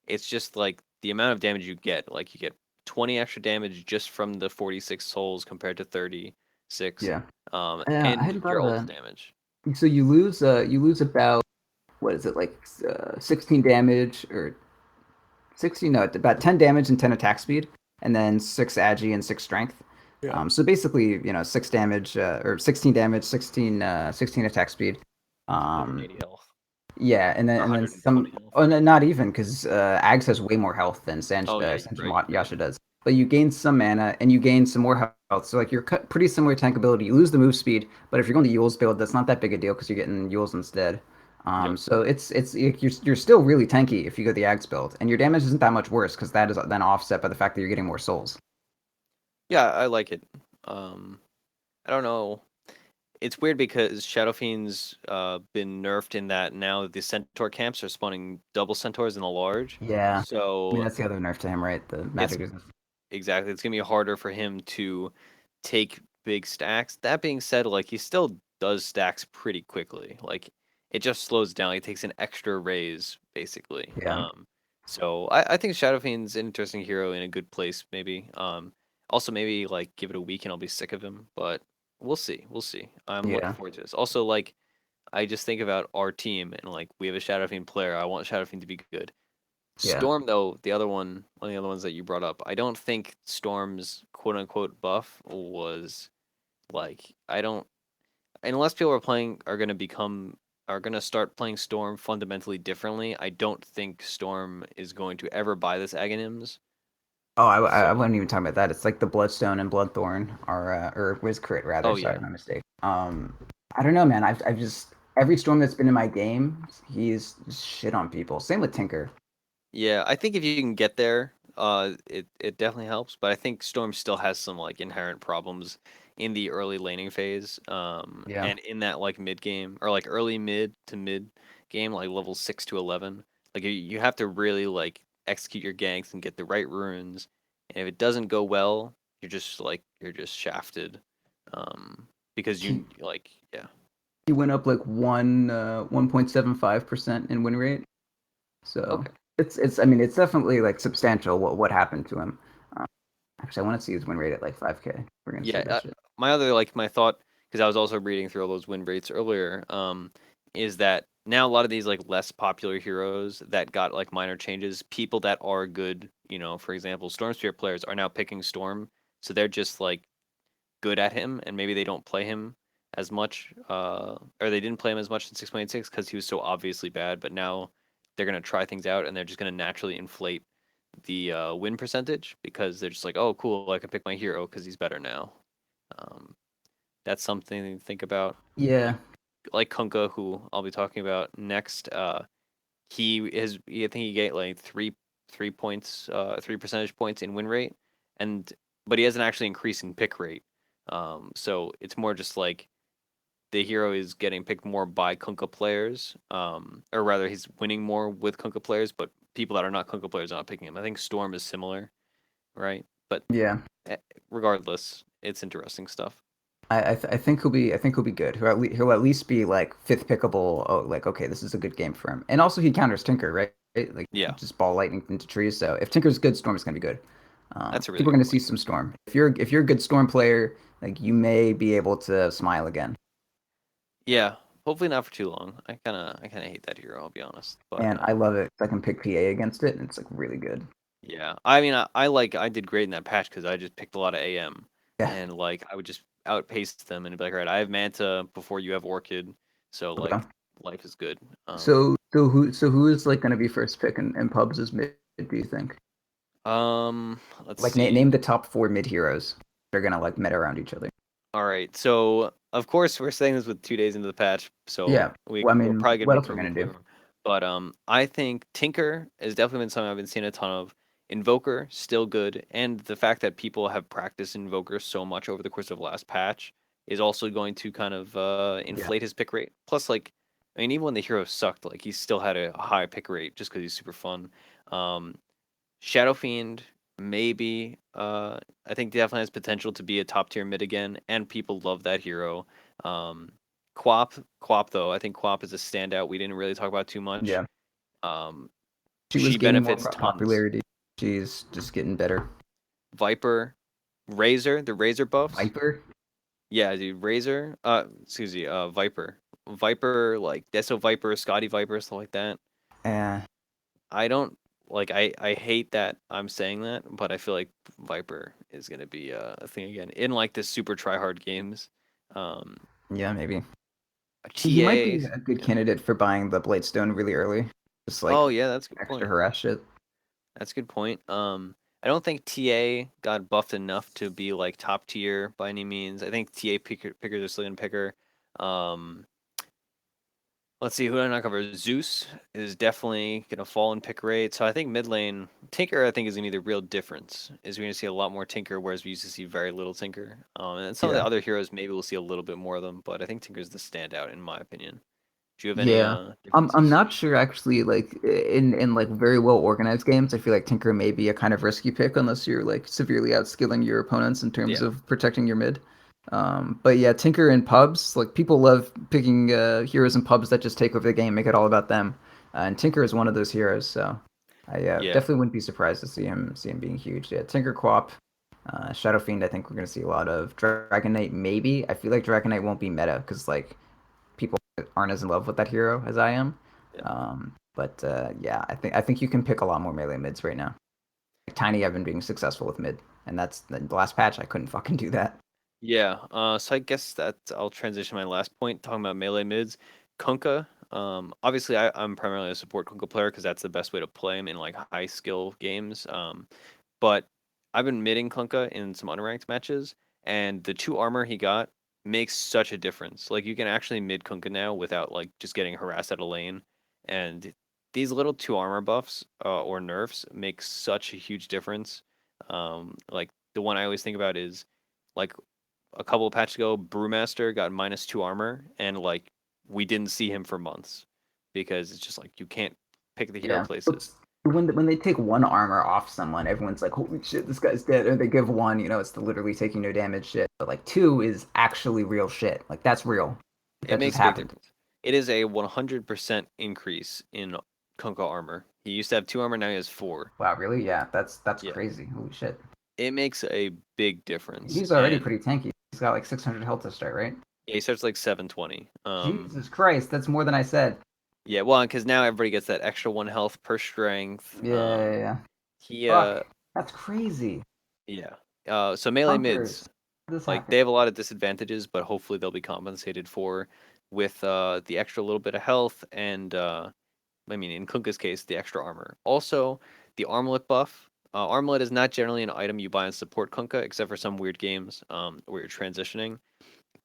it's just like the amount of damage you get. Like you get 20 extra damage just from the 46 souls compared to 36, Yeah, I and hadn't thought your of ult that. damage. So you lose about what is it like 16 damage or 16, no, about 10 damage and 10 attack speed, and then 6 agi and 6 strength. Yeah. So basically, 6 damage or 16 damage, 16 attack speed. Um, 180 health yeah, or and then 120 some. health. Oh, no, not even because Ags has way more health than Oh yeah, Yasha does. But you gain some mana and you gain some more health. So like you're pretty similar tank ability. You lose the move speed, but if you're going to Yule's build, that's not that big a deal because you're getting Yule's instead. Yep. So you're still really tanky if you go the Ags build, and your damage isn't that much worse because that is then offset by the fact that you're getting more souls. Yeah, I like it. Um, I don't know. It's weird because Shadow Fiend's been nerfed in that now the Centaur camps are spawning double Centaurs in the large. Yeah, I mean So that's the other nerf to him, right? The it's magic is. exactly it's gonna be harder for him to take big stacks. That being said, like he still does stacks pretty quickly. Like it just slows down. He takes an extra raise basically. Yeah, So I think Shadow Fiend's an interesting hero in a good place maybe. Also maybe like give it a week and I'll be sick of him, but we'll see. We'll see. I'm looking yeah, forward to this. Also like I just think about our team and like we have a Shadow Fiend player. I want Shadow Fiend to be good. yeah. Storm, though, one of the other ones that you brought up, I don't think Storm's quote unquote buff was like, I don't, unless people are gonna start playing Storm fundamentally differently, I don't think Storm is going to ever buy this Aghanims. Oh, I So, wasn't even talking about that. It's like the Bloodstone and Bloodthorn are, or Wiz Crit rather. oh Sorry, yeah. my mistake. I don't know, man. I've just every storm that's been in my game, he's shit on people. Same with Tinker. Yeah, I think if you can get there, it definitely helps. But I think Storm still has some like inherent problems in the early laning phase, Yeah, and in that like mid game or like early mid to mid game, like level 6 to 11. Like you have to really like execute your ganks and get the right runes. And if it doesn't go well, you're just shafted, because he, yeah. he went up like 1.75% in win rate. So Okay. it's I mean it's definitely like substantial what happened to him. Um, Actually, I want to see his win rate at like 5K. We're gonna see Yeah, that shit. my other like my thought because I was also reading through all those win rates earlier, is that now a lot of these like less popular heroes that got like minor changes, people that are good, for example, Storm Spirit players are now picking Storm, so they're just like good at him, and maybe they don't play him as much, or they didn't play him as much in 6.86 because he was so obviously bad, but now they're gonna try things out and they're just gonna naturally inflate the win percentage because they're just like, oh, cool, I can pick my hero because he's better now. Um, that's something to think about. Yeah, Like like Kunkka, who I'll be talking about next. I think he get like 3 points, 3 percentage points in win rate, and but he has an actually increasing pick rate. So it's more just like the hero is getting picked more by Kunkka players, or rather he's winning more with Kunkka players, but people that are not Kunkka players are not picking him. I think Storm is similar, right? But yeah. eh, regardless, it's interesting stuff. I think he'll be good. He'll at least be like fifth pickable. Oh, like okay, this is a good game for him. And also he counters Tinker, right? Like Yeah, just ball lightning into trees. So if Tinker's good, Storm is gonna be good. that's a I think really we're good gonna see point. some Storm. If you're a good Storm player, like you may be able to smile again. Yeah, hopefully not for too long. I kind of hate that hero, I'll be honest. But And I love it. I can pick PA against it, and it's like really good. yeah, I mean, I did great in that patch because I just picked a lot of AM, Yeah. and like I would just outpace them and be like, all right, I have Manta before you have Orchid, so Okay. like life is good. So who is like gonna be first pick in pubs as mid? Do you think? Let's Like see. name the top four mid heroes. They're gonna like meta around each other. All right. So of course we're saying this with 2 days into the patch, so Yeah. Well, I we're mean, probably gonna what be else are we gonna completely do? wrong. But I think Tinker has definitely been something I've been seeing a ton of. Invoker still good, and the fact that people have practiced Invoker so much over the course of last patch is also going to kind of Yeah. inflate his pick rate. Plus, like, I mean, even when the hero sucked, like he still had a high pick rate just because he's super fun. Um, Shadow Fiend, maybe. I think definitely has potential to be a top tier mid again, and people love that hero. Um, Quap though, I think Quap is a standout. We didn't really talk about too much. Yeah. Um, She was she gaining more benefits tons. popularity. She's just getting better. Viper, Razor, the Razor buffs. Viper? Yeah, dude, Razor. Excuse me. Viper, like Deso Viper, Scotty Viper, stuff like that. Uh, I don't like. I hate that I'm saying that, but I feel like Viper is gonna be a thing again in like the super try hard games. Um, yeah, maybe. He might TA. be a good Yeah. candidate for buying the Bladestone really early. Just like Oh yeah, that's a good extra point. harass shit. That's a good point. I don't think TA got buffed enough to be like top tier by any means. I think pickers are still gonna pick her. Um, Let's see who did I not cover. Zeus is definitely gonna fall in pick rate. So I think mid lane Tinker I think is gonna be the real difference. Is we're gonna see a lot more Tinker, whereas we used to see very little Tinker. And some of the Yeah. other heroes maybe we'll see a little bit more of them, but I think Tinker's the standout in my opinion. Do you have any Yeah. I'm differences? not sure actually like in like very well organized games, I feel like Tinker may be a kind of risky pick unless you're like severely outskilling your opponents in terms Yeah, of protecting your mid. But yeah, Tinker in pubs, like people love picking heroes in pubs that just take over the game, make it all about them. And Tinker is one of those heroes, so I yeah, definitely wouldn't be surprised to see him being huge. Yeah, Tinker Quap, Shadow Fiend, I think we're gonna see a lot of Dragon Knight maybe. I feel like Dragon Knight won't be meta because like people aren't as in love with that hero as I am. yeah. But yeah, I think you can pick a lot more melee mids right now. Like, Tiny, I've been being successful with mid, and that's the last patch. I couldn't fucking do that. Yeah. So I guess that I'll transition my last point talking about melee mids. Kunkka. Obviously I'm primarily a support Kunkka player because that's the best way to play him in like high skill games. But I've been midding Kunkka in some unranked matches, and the 2 armor he got makes such a difference. Like you can actually mid Kunkka now without like just getting harassed at a lane, and these little 2 armor buffs or nerfs make such a huge difference. Like the one I always think about is like a couple of patches ago, Brewmaster got -2 armor, and like we didn't see him for months because it's just like you can't pick the hero Yeah, places. it's when they take one armor off someone, everyone's like, "Holy shit, this guy's dead!" Or they give one, it's the literally taking no damage shit. But like two is actually real shit. Like that's real. It That just makes a big happened. difference. It is a 100% increase in Kunkka armor. He used to have 2 armor, now he has four. Wow, really? Yeah, that's Yeah, crazy. Holy shit. it makes a big difference. He's already And pretty tanky. He's got like 600 health to start, right? yeah, he starts like 720. Jesus Christ, that's more than I said. Yeah, well, because now everybody gets that extra 1 health per strength. Yeah, yeah, yeah. He Fuck, that's crazy. Yeah. So melee mids, Bunkers. How did this like happen? they have a lot of disadvantages, but hopefully they'll be compensated for with the extra little bit of health and I mean in Kunkka's case the extra armor. Also, the armlet buff. Armlet is not generally an item you buy in support Kunkka, except for some weird games where you're transitioning.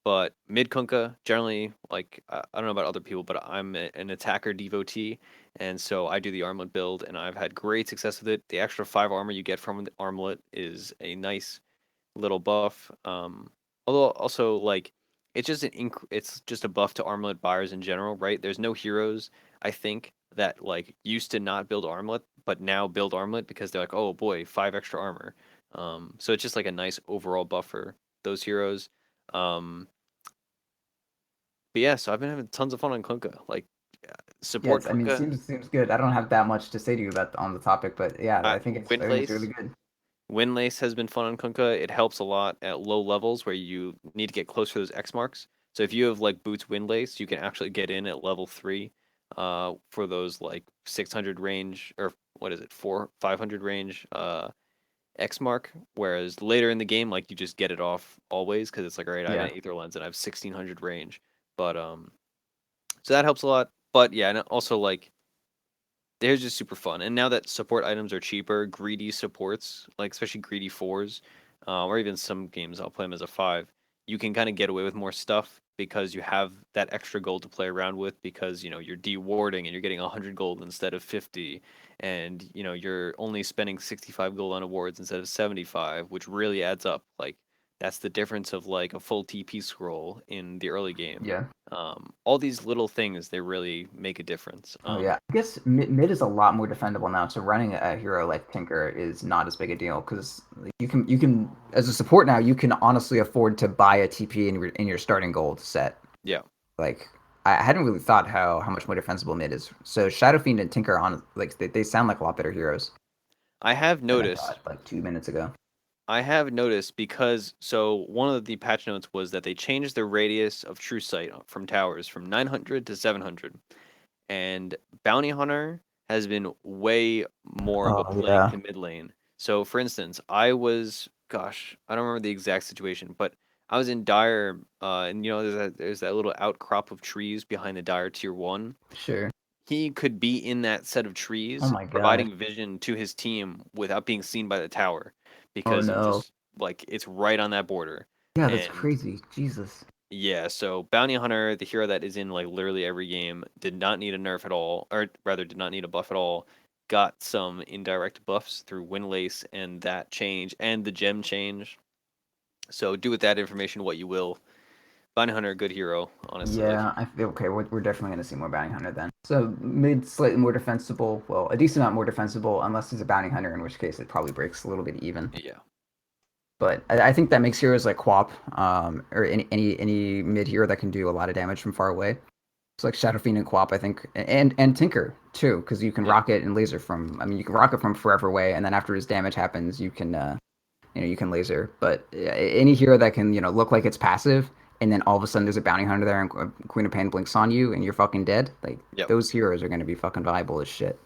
But mid Kunkka, generally, like I don't know about other people, but an attacker devotee, and so I do the armlet build, and I've had great success with it. The extra 5 armor you get from the armlet is a nice little buff. Although also like it's just a buff to armlet buyers in general, right? There's no heroes I think that like used to not build armlet but now build armlet because they're like, oh boy, 5 extra armor. So it's just like a nice overall buff for those heroes. Um, but yeah, so I've been having tons of fun on Kunkka. Like Yeah, support I mean, Kunkka, seems good. I don't have that much to say to you about on the topic, but yeah, I think it's really Windlace. good. Windlace has been fun on Kunkka. It helps a lot at low levels where you need to get close to those X marks. So if you have like Boots Windlace, you can actually get in at level 3 for those like 600 range or what is it, 500 range X mark. Whereas later in the game, like you just get it off always because it's like, all right, I have an Yeah. Aether Lens and I have 1600 range. But so that helps a lot. But yeah, and also like they're just super fun. And now that support items are cheaper, greedy supports, like especially greedy fours, or even some games I'll play them as a five, you can kind of get away with more stuff because you have that extra gold to play around with because you're dewarding and you're getting 100 gold instead of 50, and you're only spending 65 gold on awards instead of 75, which really adds up. Like that's the difference of like a full TP scroll in the early game. Yeah. All these little things, they really make a difference. Oh yeah, I guess mid is a lot more defendable now. So running a hero like Tinker is not as big a deal because you can as a support now you can honestly afford to buy a TP in your starting gold set. Yeah, Like I hadn't really thought how much more defensible mid is. So Shadow Fiend and Tinker on like they sound like a lot better heroes I have than I noticed. thought like 2 minutes ago. I have noticed because so one of the patch notes was that they changed the radius of true sight from towers from 900 to 700, and Bounty Hunter has been way more of a Oh plague yeah, to mid lane. So, for instance, I was, gosh, I don't remember the exact situation, but I was in Dire, and there's that little outcrop of trees behind the Dire tier one. sure. He could be in that set of Oh trees, my god. providing vision to his team without being seen by the tower, Oh because of no. just like it's right on that border. Yeah, that's And crazy. Jesus. yeah, so Bounty Hunter, the hero that is in like literally every game, did not need a nerf at all, or rather, did not need a buff at all. Got some indirect buffs through Windlace and that change, and the gem change. So do with that information what you will. Bounty Hunter, good hero, honestly. Like, Yeah, I feel okay. We're definitely going to see more bounty hunter then. So mid slightly more defensible. Well, a decent amount more defensible, unless he's a bounty hunter, in which case it probably breaks a little bit even. yeah, But I think that makes heroes like Quap, or any mid hero that can do a lot of damage from far away. It's like Shadow Fiend and Quap, I think, and Tinker too, because you can yeah, rocket and laser from. I mean, you can rocket from forever away, and then after his damage happens, you can laser. But any hero that can look like it's passive, and then all of a sudden there's a bounty hunter there, and Queen of Pain blinks on you, and you're fucking dead. Like yep. those heroes are gonna be fucking viable as shit.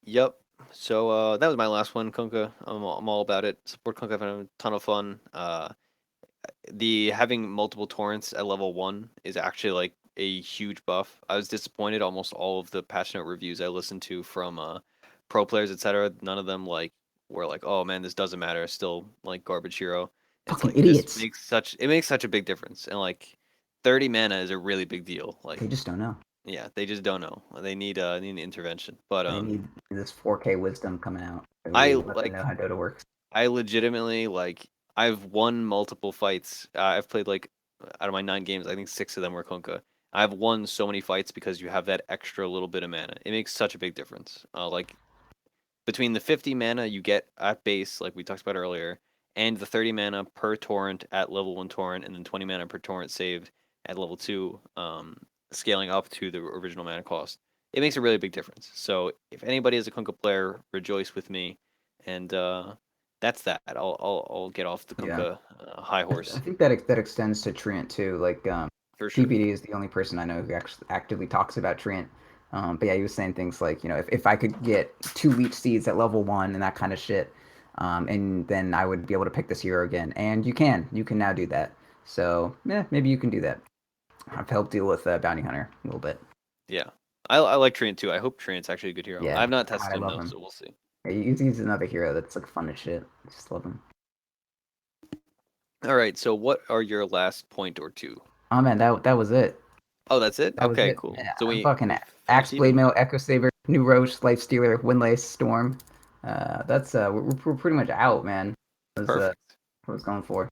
Yep. So that was my last one, Kunkka. I'm all about it. Support Kunkka, I've had a ton of fun. The having multiple torrents at level one is actually like a huge buff. I was disappointed. Almost all of the patch note reviews I listened to from pro players, etc., none of them like were like, "Oh man, this doesn't matter. It's still like garbage hero." It's Fucking like this idiots. makes such a big difference, and like 30 mana is a really big deal. Like, They just don't know. yeah, they just don't know. They need an intervention. But They need this 4K wisdom coming out. To I really let them know like how Dota works. I legitimately like I've won multiple fights. I've played like out of my 9 games, I think 6 of them were Kunkka. I've won so many fights because you have that extra little bit of mana. It makes such a big difference. Like between the 50 mana you get at base, like we talked about earlier, and the 30 mana per torrent at level 1 torrent, and then 20 mana per torrent saved at level 2, scaling up to the original mana cost. It makes a really big difference. So if anybody is a Kunkka player, rejoice with me. And that's that. I'll get off the Yeah. Kunkka high I horse think that extends to Treant too. Like for sure. PPD is the only person I know who actually actively talks about Treant. But yeah, he was saying things like, if I could get 2 leech seeds at level one and that kind of shit, and then I would be able to pick this hero again. And you can now do that. So yeah, maybe you can do that. I've helped deal with Bounty Hunter a little bit. Yeah, I like Treant too. I hope Treant's actually a good hero. Yeah, I've not God, tested I him love though, him. so we'll see. Yeah, he's another hero that's like fun as shit. I just love him. All right. So what are your last point or two? Oh man, that was it. Oh, that's it. That was Okay, it. cool. Yeah, So I'm we fucking we Axe finished Blade even. Mail, Echo Saver, New Roach, Life Stealer, Windlace, Storm. That's we're pretty much out, man. Was Perfect. what I was going for.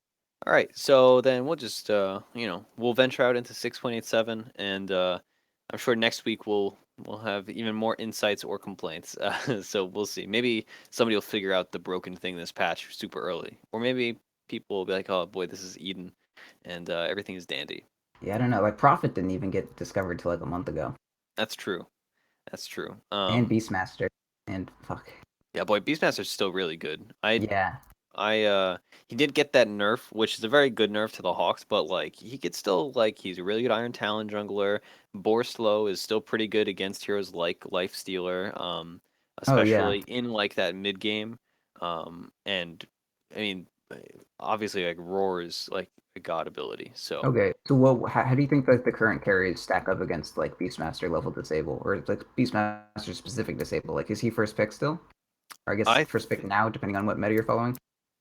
All right, so then we'll just we'll venture out into 6.87, and I'm sure next week we'll have even more insights or complaints. So we'll see. Maybe somebody will figure out the broken thing in this patch super early, or maybe people will be like, "Oh boy, this is Eden," and everything is dandy. Yeah, I don't know. Like Prophet didn't even get discovered till like a month ago, That's true. That's true. and Beastmaster, and fuck. Yeah, boy, Beastmaster's still really good. Yeah. He did get that nerf, which is a very good nerf to the Hawks, but like he could still like he's a really good Iron Talon jungler. Borslow is still pretty good against heroes like Life Stealer, Oh yeah. especially in like that mid game. And I mean, obviously like Roar is like a god ability. So Okay, so what? How do you think that the current carries stack up against like Beastmaster level disable or like Beastmaster specific disable? Like, is he first pick still? Or I guess I first pick th- now, depending on what meta you're following.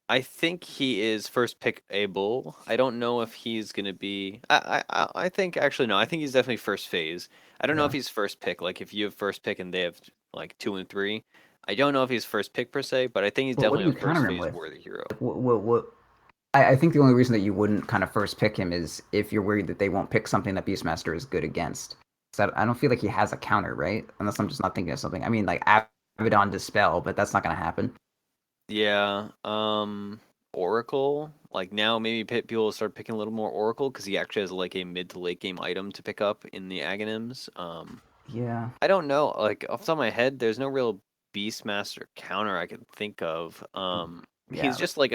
I think he is first pick able. I don't know if he's gonna be. I think actually no. I think he's definitely first phase. I don't know if Yeah. he's first pick. Like if you have first pick and they have like 2 and 3. I don't know if he's first pick per se, but I think he's But what do definitely a you first counter him phase with? worthy hero. Like, what? I think the only reason that you wouldn't kind of first pick him is if you're worried that they won't pick something that Beastmaster is good against. So I don't feel like he has a counter, right? Unless I'm just not thinking of something. I mean, like Abaddon Dispel, but that's not going to happen. Yeah. Oracle. Like now, maybe people will start picking a little more Oracle because he actually has like a mid to late game item to pick up in the Aghanims. Yeah. I don't know. Like off the top of my head, there's no real Beastmaster counter I can think of. He's Yeah. just like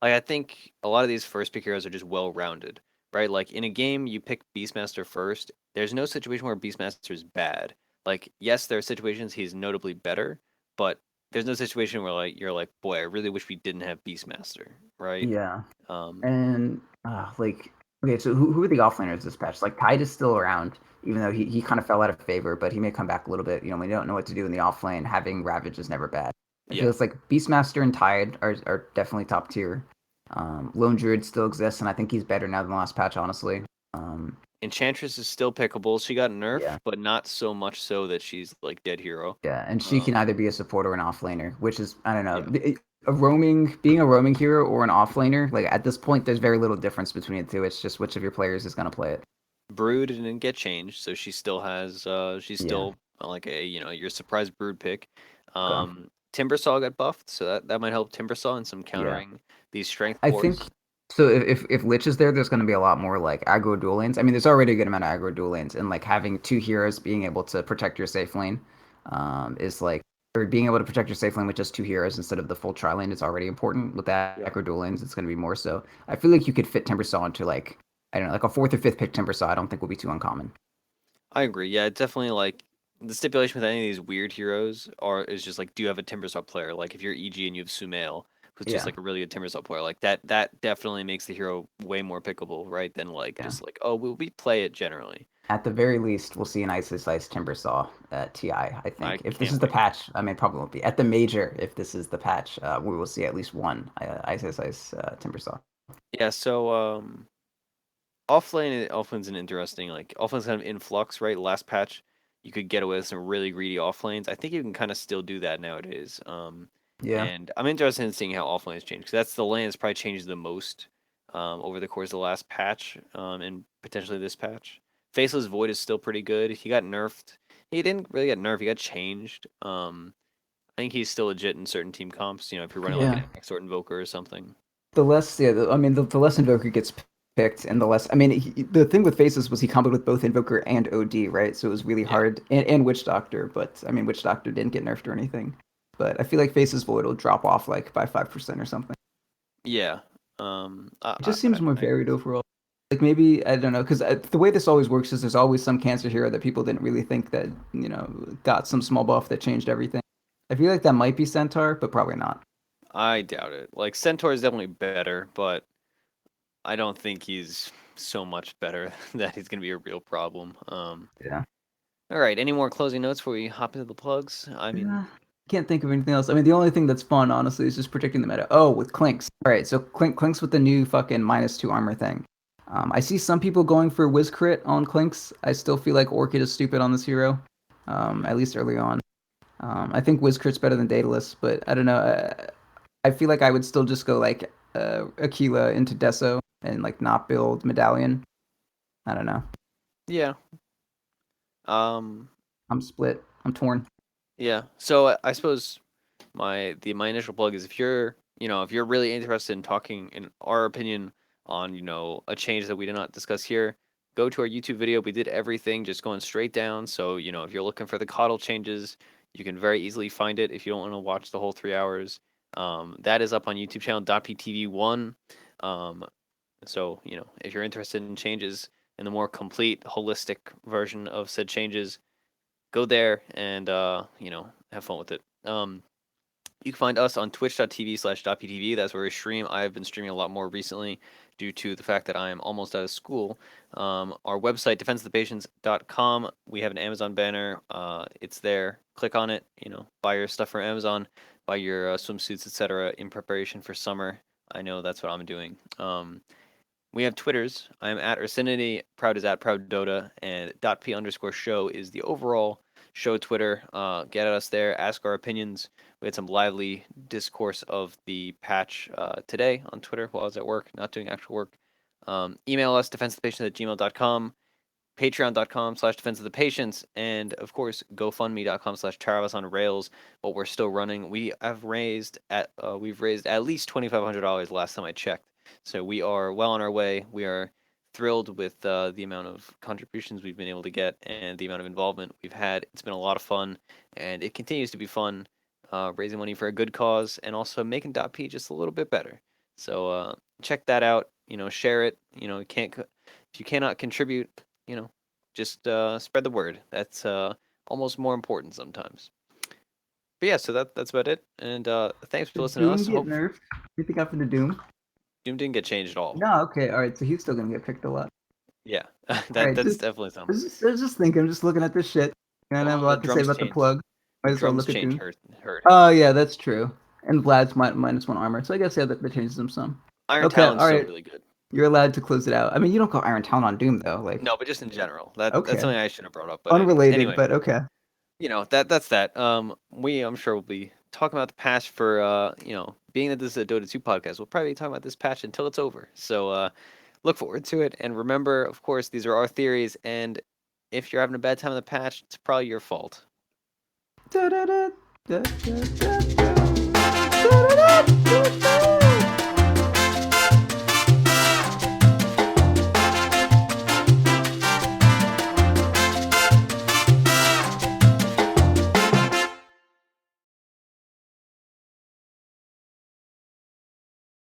I think a lot of these first pick heroes are just well rounded, right? Like in a game, you pick Beastmaster first. There's no situation where Beastmaster is bad. Like yes, there are situations he's notably better, but there's no situation where like you're like, boy, I really wish we didn't have Beastmaster, right? Yeah. Um, And like, okay, so who are the offlaners this patch? Like Tide is still around, even though he kind of fell out of favor, but he may come back a little bit. You know, when you don't know what to do in the offlane, having Ravage is never bad. I feel yeah. it's like Beastmaster and Tide are definitely top tier. Lone Druid still exists, and I think he's better now than the last patch, honestly. Um, Enchantress is still pickable. She got yeah, nerfed, but not so much so that she's like dead hero. yeah, and she can Um, either be a support or an offlaner, which is I don't know. yeah. Being a roaming hero or an offlaner, like at this point, there's very little difference between the two. It's just which of your players is going to play it. Brood didn't get changed, so she's Yeah. still like a your surprise Brood pick. Okay. Timbersaw got buffed, so that might help Timbersaw in some Yeah. countering these strength I think cores. so. If Lich is there, there's going to be a lot more like aggro dual lanes. I mean, there's already a good amount of aggro dual lanes, and like having two heroes being able to protect your safe lane, is like or being able to protect your safe lane with just two heroes instead of the full tri lane is already important. With that Yeah. aggro dual lanes, it's going to be more so. I feel like you could fit Timbersaw into like I don't know, like a fourth or fifth pick Timbersaw. I don't think will be too uncommon. I agree. Yeah, it's definitely like the stipulation with any of these weird heroes are is just like, do you have a Timbersaw player? Like if you're EG and you have Sumail, who's just Yeah, like a really good Timbersaw player, like that definitely makes the hero way more pickable, right? Than like yeah. just like, oh, we play it generally. At the very least, we'll see an Ice Ice Timbersaw at TI. I I think if this can't is the wait. patch, I mean, probably won't be at the major. If this is the patch, we will see at least one Ice Timbersaw. Yeah, so offlane's an interesting like offlane's kind of in flux, right? Last patch you could get away with some really greedy offlanes. I think you can kind of still do that nowadays. Yeah, And I'm interested in seeing how offlanes change because that's the lane that's probably changed the most over the course of the last patch and potentially this patch. Faceless Void is still pretty good. He got nerfed. He didn't really get nerfed. He got changed. I think he's still legit in certain team comps. You know, if you're running like yeah. an Exort Invoker or something. The less, yeah, I mean, the less Invoker gets picked, and the less. I mean, the thing with Faces was he comboed with both Invoker and OD, right? So it was really Yeah. hard, and Witch Doctor. But I mean, Witch Doctor didn't get nerfed or anything. But I feel like Faces Void will drop off like by 5% or something. Yeah. It just seems more I agree varied with you. overall. Like maybe I don't know because the way this always works is there's always some cancer hero that people didn't really think that got some small buff that changed everything. I feel like that might be Centaur, but probably not. I doubt it. Like Centaur is definitely better, but I don't think he's so much better that he's gonna be a real problem. Yeah. All right. Any more closing notes before we hop into the plugs? I mean, Yeah. Can't think of anything else. I mean, the only thing that's fun, honestly, is just predicting the meta. Oh, with Clinks. All right, so Clinks with the new fucking -2 armor thing. I see some people going for Whiz Crit on Clinks. I still feel like Orchid is stupid on this hero, at least early on. I think Whiz Crit's better than Daedalus, but I don't know. I feel like I would still just go like Aquila into Deso and like not build Medallion. I don't know. yeah. Um, I'm split. I'm torn. yeah. So I suppose my initial plug is if you're really interested in talking in our opinion on a change that we did not discuss here, go to our YouTube video. We did everything just going straight down. So if you're looking for the coddle changes, you can very easily find it if you don't want to watch the whole 3 hours. That is up on YouTube channel .ptv1. Um, so if you're interested in changes and the more complete holistic version of said changes, go there and have fun with it. You can find us on twitch.tv/.ptv. That's where we stream. I've been streaming a lot more recently due to the fact that I am almost out of school. Our website, defenseofthepatients.com, we have an Amazon banner. It's there. Click on it. Buy your stuff from Amazon, buy your swimsuits, etc. in preparation for summer. I know that's what I'm doing. We have Twitters. I'm at Ursinity, Proud is at Proud Dota, and .p_show is the overall show Twitter. Get at us there, ask our opinions. We had some lively discourse of the patch today on Twitter while I was at work, not doing actual work. Email us, defenseofthepatients@gmail.com, patreon.com/defenseofthepatients, and of course, gofundme.com/Travis on Rails. But we're still running. We've raised at least $2,500 last time I checked. So we are well on our way. We are thrilled with the amount of contributions we've been able to get and the amount of involvement we've had. It's been a lot of fun, and it continues to be fun, raising money for a good cause and also making .p just a little bit better. So check that out. Share it. If you cannot contribute, just spread the word. That's almost more important sometimes. But yeah, so that's about it. And thanks for Did listening to Doom us. get nerfed? You think after the Doom? Doom didn't get changed at all. No, okay, all right. So he's still gonna get picked a lot. Yeah, All that right, that's just definitely I something. was just thinking, I'm just looking at this shit, and I have a Well, the lot to say drums about the changed. plug. Might The as well drums look at change Doom. hurt him. Oh yeah, that's true. And Vlad's -1 armor, so I guess yeah, that changes him some. Iron Okay, Talon's all still right. really good. You're allowed to close it out. I mean, you don't go Iron Town on Doom though. Like, No, but just in general, that's okay, something I should have brought up. But unrelated, anyway, but okay. that's that. I'm sure we'll be talking about the patch for being that this is a Dota 2 podcast. We'll probably be talking about this patch until it's over. So look forward to it, and remember, of course, these are our theories, and if you're having a bad time in the patch, it's probably your fault. Da, da, da, da, da, da.